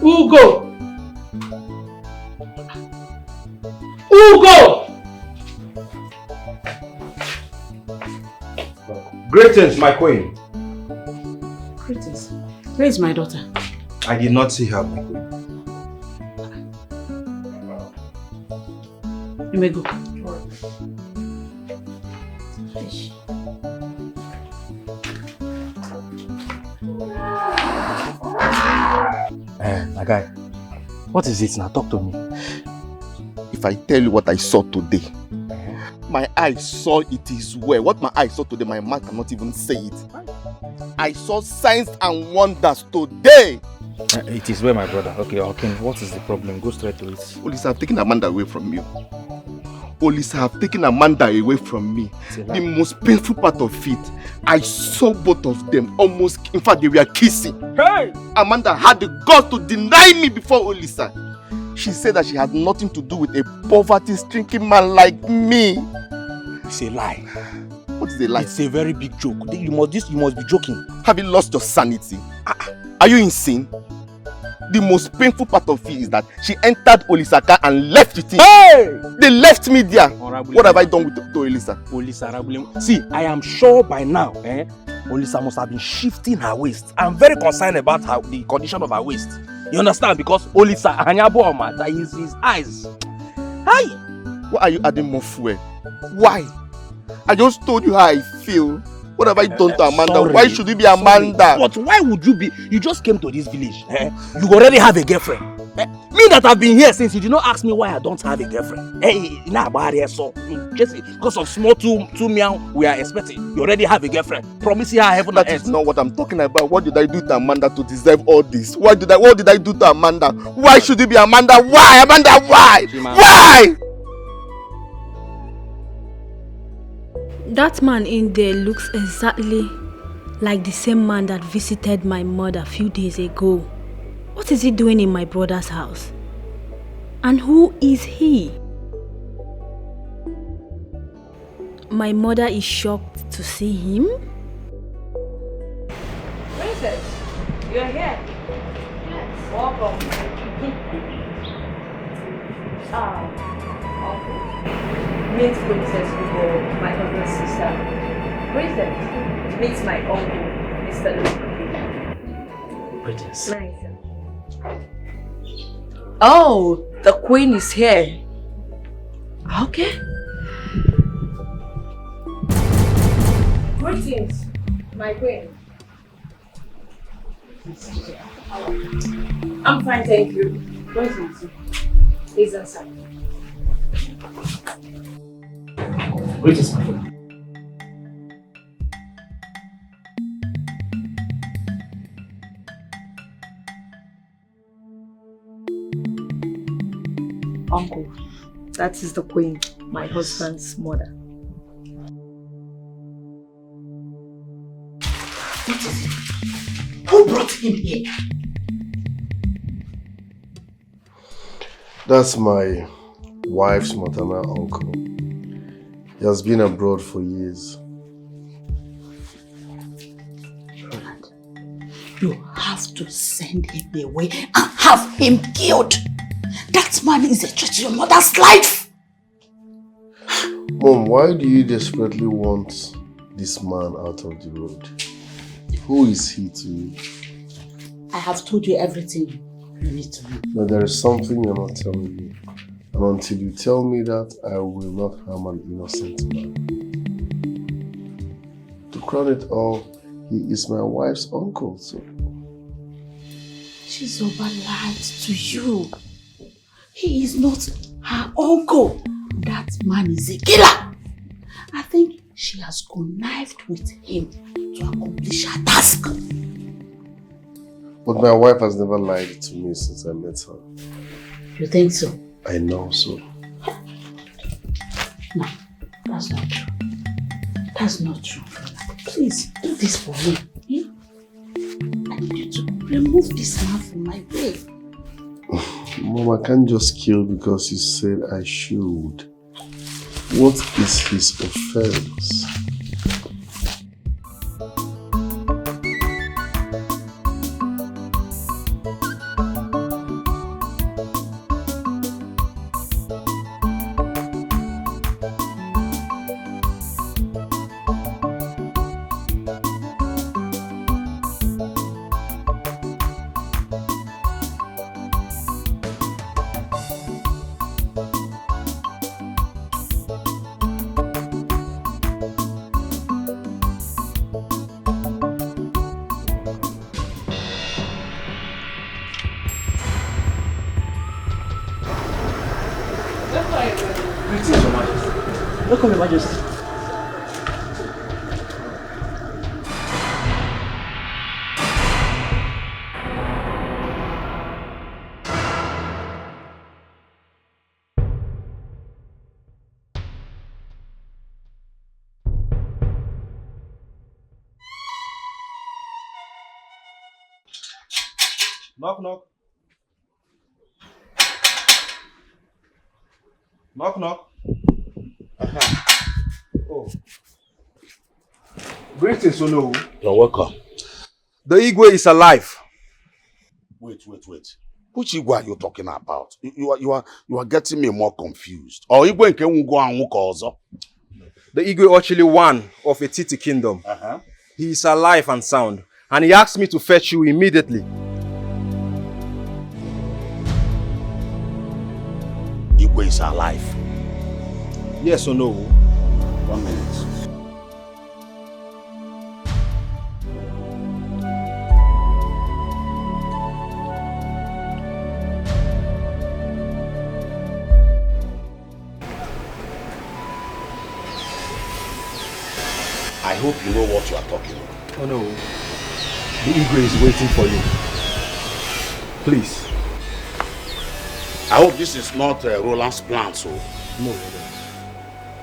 Ugo! Ugo! Greetings, my queen. Greetings. Where is my daughter? I did not see her, my queen. You may go. My guy, what is it now? Talk to me. If I tell you what I saw today, my eyes saw it is well. What my eyes saw today, my mouth cannot even say it. I saw signs and wonders today. It is well, my brother. Okay, what is the problem? Go straight to it. Olisa, I've taken Amanda away from you. Olisa, I've taken Amanda away from me. The most painful part of it, I saw both of them almost, in fact, they were kissing. Hey! Amanda had the guts to deny me before Olisa. She said that she had nothing to do with a poverty-stricken man like me. It's a lie. What is a lie? It's a very big joke. You must be joking. Have you lost your sanity? Are you insane? The most painful part of it is that she entered Olisa's car and left with him. Hey! They left me there. What have I done with to Olisa? See, I am sure by now, Olisa must have been shifting her waist. I'm very concerned about the condition of her waist. You understand? Because Olisa Anyabo, that is his eyes. Hi! Why are you adding more fuel? Why? I just told you how I feel. What have I done to Amanda? Sorry, why should it be Amanda? But why would you be? You just came to this village. You already have a girlfriend. Me that have been here since, you did not ask me why I don't have a girlfriend. Hey, so just because of small two meow we are expecting. You already have a girlfriend. Promise her heaven and earth. That is not what I'm talking about. What did I do to Amanda to deserve all this? What did I do to Amanda? Why should it be Amanda? Why? Amanda, why? Why? That man in there looks exactly like the same man that visited my mother a few days ago. What is he doing in my brother's house? And who is he? My mother is shocked to see him. Princess, you're here. Yes. Welcome. Meet Princess Ugo, my husband's sister. Princess, meet my uncle, Mr. Luke. Princess. Nice. Oh, the queen is here. Okay. Greetings, my queen. I'm fine, thank you. Greetings. Please inside. Greetings, my friend. Uncle, that is the queen, my husband's mother. What is it? Who brought him here? That's my wife's maternal uncle. He has been abroad for years. You have to send him away and have him killed. That man is a threat to your mother's life. Mom, why do you desperately want this man out of the road? Who is he to you? I have told you everything you need to know. No, there is something you're not telling me. And until you tell me that, I will not harm an innocent man. To crown it all, he is my wife's uncle, so. She's lied to you. He is not her uncle. That man is a killer. I think she has connived with him to accomplish her task. But my wife has never lied to me since I met her. You think so? I know so. No, that's not true. That's not true. Please, do this for me. I need you to remove this man from my way. Mom, I can't just kill because you said I should. What is his offense? Welcome, Your Majesty. Knock, knock. Knock, knock. Oh. Greetings, Olo. You're welcome. The Igwe is alive. Wait. Which Igwe are you talking about? You are getting me more confused. Or Igwe nke go and ọzọ? The Igwe actually one of a Titi kingdom. He is alive and sound, and he asked me to fetch you immediately. Igwe is alive. Yes or no? 1 minute. I hope you know what you are talking about. Oh no. The Igwe is waiting for you. Please. I hope this is not Roland's plan, so. No,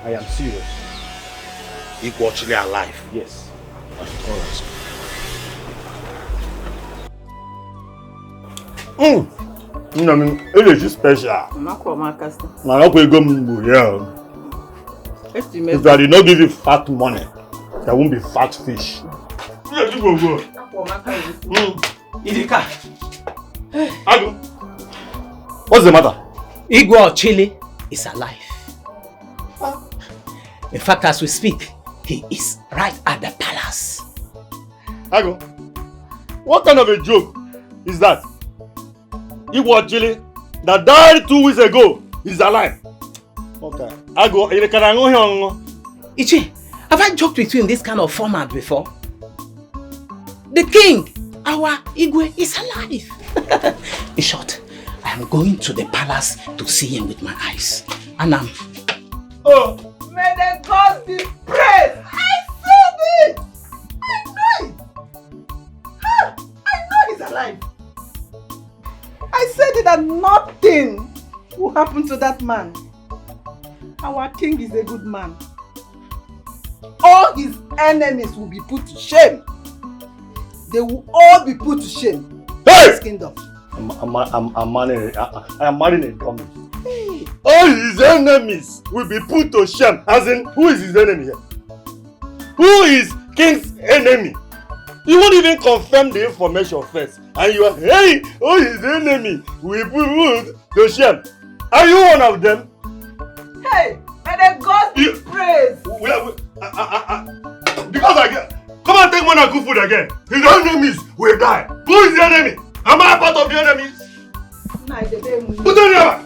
I am serious. Igwe actually alive? Yes. Alright. It is special. If I did not give you fat money, there won't be fat fish. Idika. Adu. What's the matter? Igwe Chile is alive. In fact, as we speak, he is right at the palace. Ago, what kind of a joke is that? Igwe Chile that died 2 weeks ago is alive. Okay. Ago, Ichi, have I joked with you in this kind of format before? The king, our Igwe, is alive. In short, I am going to the palace to see him with my eyes. And I'm... Oh, may the gods be praised! I said it! I know it! I know he's alive. I said it that nothing will happen to that man. Our king is a good man. All his enemies will be put to shame. They will all be put to shame. Hey! His kingdom. I'm marrying a dummy. Hey. All his enemies will be put to shame. As in, who is his enemy here? Who is king's enemy? You won't even confirm the information first. And you are, hey, all his enemy will be put to shame. Are you one of them? Hey, may the gods be praised. Because I get, come and take one and cook food again. His enemies will die. Who is the enemy? Am I part of the enemies? Put on your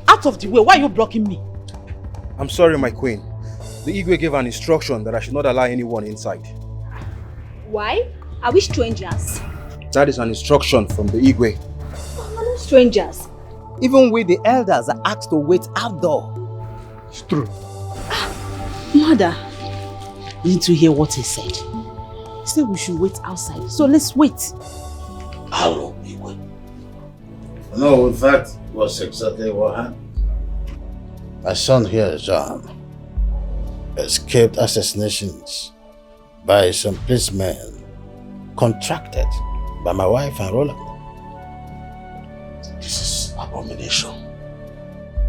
Out of the way, why are you blocking me? I'm sorry, my queen. The Igwe gave an instruction that I should not allow anyone inside. Why? Are we strangers? That is an instruction from the Igwe. We're not strangers. Even we, the elders, are asked to wait outdoor. It's true. Mother, Didn't you hear what he said? He said we should wait outside. So let's wait. Hello, Igwe. No, that was exactly what happened. My son here, John, escaped assassinations by some policemen contracted by my wife and Roland. This is abomination.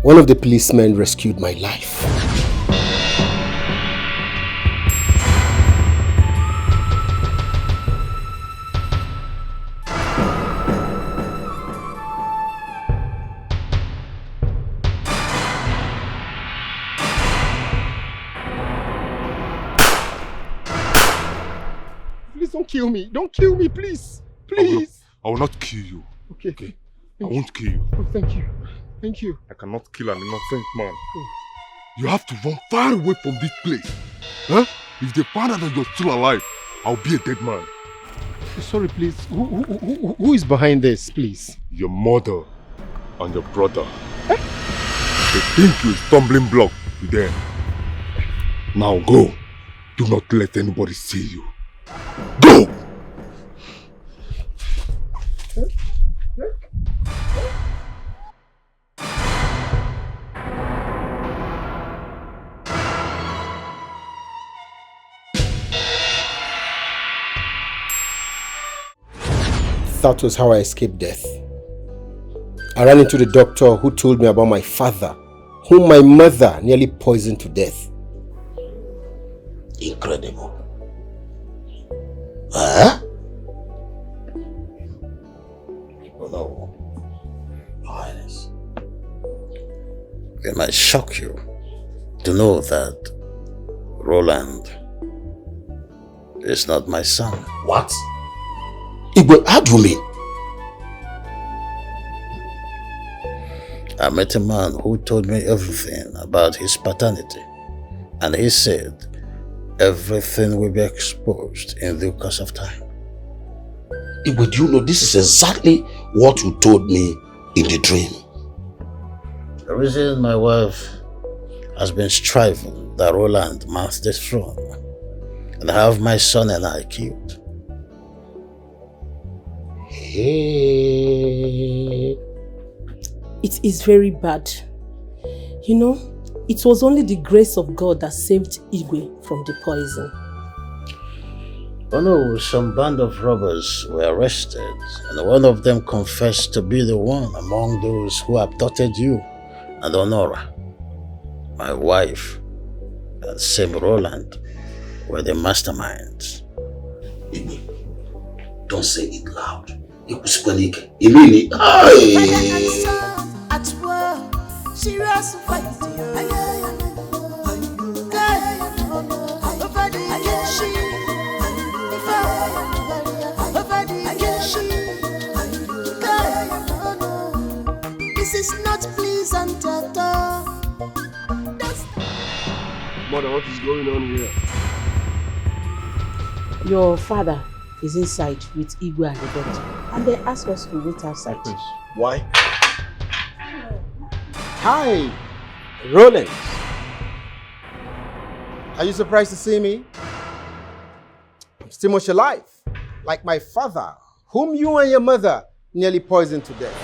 One of the policemen rescued my life. Please don't kill me. Don't kill me, please. Please. I will not kill you. Okay. I won't kill you. Oh, thank you. Thank you. I cannot kill an innocent man. You have to run far away from this place. Huh? If they find out that you're still alive, I'll be a dead man. Sorry, please. Who is behind this, please? Your mother and your brother. They think you're a stumbling block to them. Now go. Do not let anybody see you. Go! That was how I escaped death. I ran into the doctor who told me about my father, whom my mother nearly poisoned to death. Incredible. Huh? Oh no. Your Highness. It might shock you to know that Roland is not my son. What? Igwe, how do you mean? I met a man who told me everything about his paternity, and he said everything will be exposed in the course of time. Igwe, do you know this is exactly what you told me in the dream? The reason my wife has been striving that Roland mount the throne and have my son and I killed. It is very bad. You know, it was only the grace of God that saved Igwe from the poison. Oh no, some band of robbers were arrested, and one of them confessed to be the one among those who abducted you and Honora. My wife and same Roland were the masterminds. Don't say it loud. It was panic. Immediately. At work, serious fight. This is not pleasant at all. Mother, what is going on here? Your father is inside with Igwe and the doctor, and they asked us to wait outside. Why? Hi, Roland. Are you surprised to see me? I'm still much alive, like my father, whom you and your mother nearly poisoned to death.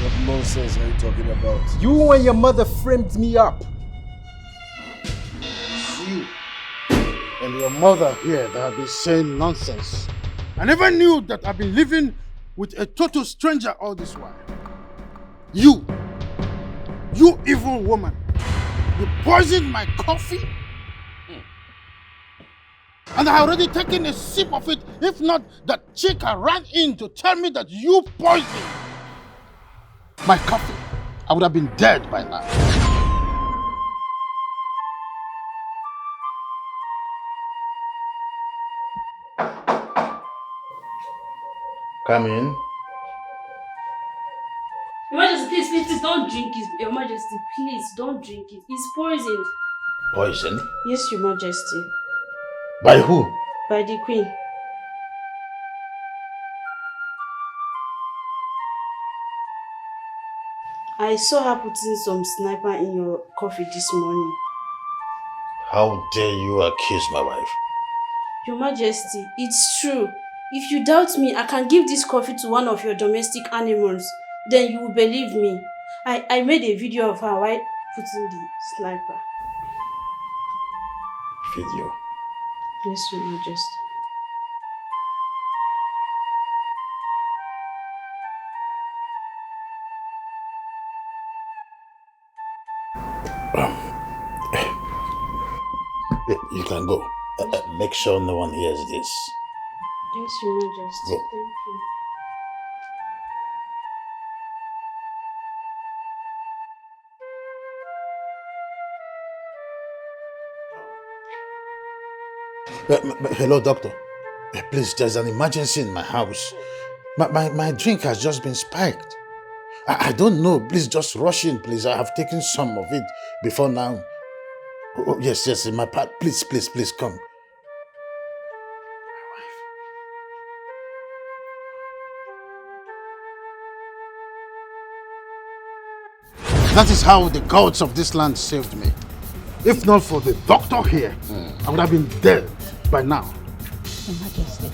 What nonsense are you talking about? You and your mother framed me up. You and your mother here that have been saying nonsense. I never knew that I've been living with a total stranger all this while. You evil woman, you poisoned my coffee? And I already taken a sip of it. If not, that chica ran in to tell me that you poisoned my coffee, I would have been dead by now. Come in. Your Majesty, please don't drink it. Your Majesty, please don't drink it. It's poisoned. Poison? Yes, Your Majesty. By who? By the Queen. I saw her putting some sniper in your coffee this morning. How dare you accuse my wife? Your Majesty, it's true. If you doubt me, I can give this coffee to one of your domestic animals. Then you will believe me. I made a video of her while putting the sniper. Video? Yes, Your Majesty. You can go. Make sure no one hears this. Yes, Your Majesty. Go. Thank you. Hello, doctor. Please, there's an emergency in my house. My drink has just been spiked. I don't know. Please, just rush in, please. I have taken some of it before now. Oh, yes, in my part. Please, come. That is how the gods of this land saved me. If not for the doctor here, I would have been dead by now. Your Majesty,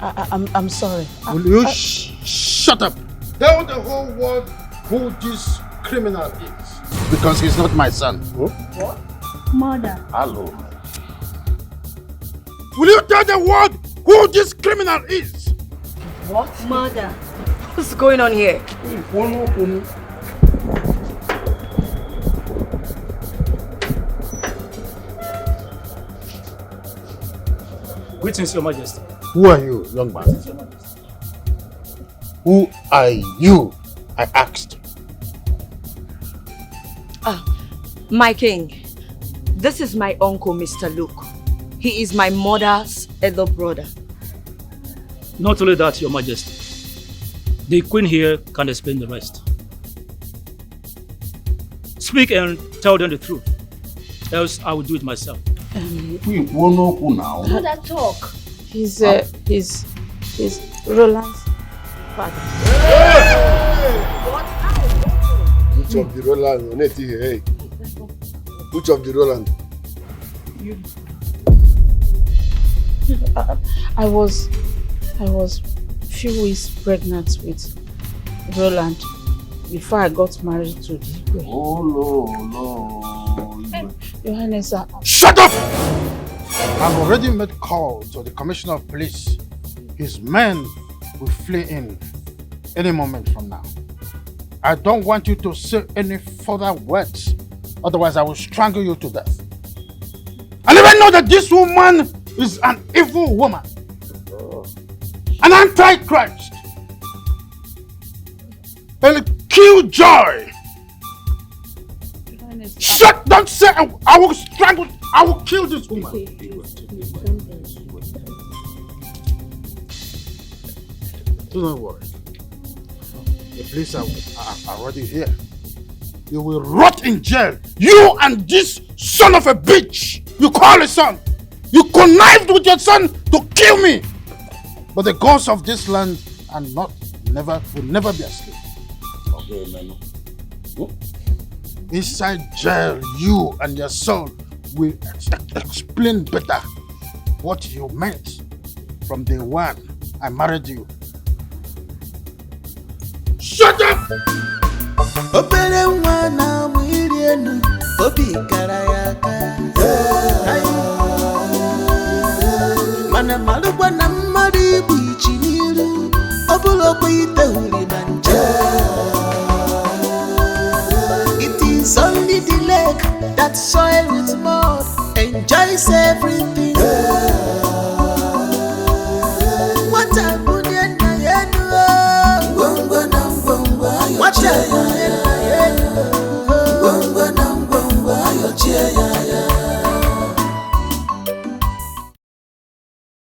I'm sorry. Will you shut up? Tell the whole world who this criminal is. Because he's not my son. What? Mother. Hello. Will you tell the world who this criminal is? What? Mother. What's going on here? Greetings, Your Majesty. Who are you, young man? Who are you? I asked. My king, this is my uncle, Mr. Luke. He is my mother's elder brother. Not only that, Your Majesty. The Queen here can explain the rest. Speak and tell them the truth. Else I will do it myself. Mother, talk. He's Roland's father. Which of the Roland? Hey. Which of the Roland? I was few weeks pregnant with Roland before I got married to the no. Your Highness, Shut up! I've already made call to the Commissioner of Police. His men will flee in any moment from now. I don't want you to say any further words, otherwise I will strangle you to death. I never know that this woman is an evil woman, an antichrist, a killjoy. Shut! Don't say I will strangle. I will kill this woman. Do not worry. The police are already here. You will rot in jail. You and this son of a bitch. You call a son. You connived with your son to kill me. But the gods of this land are will never be asleep. Okay, man. Inside jail, you and your son will explain better what you meant from day one I married you. Shut up! Opere mwana mwirienu obi karayaka mana malugwa na mmadu ibu ichiniru obulo kwite huri na nje. It is only the lake that soil with mud enjoys everything.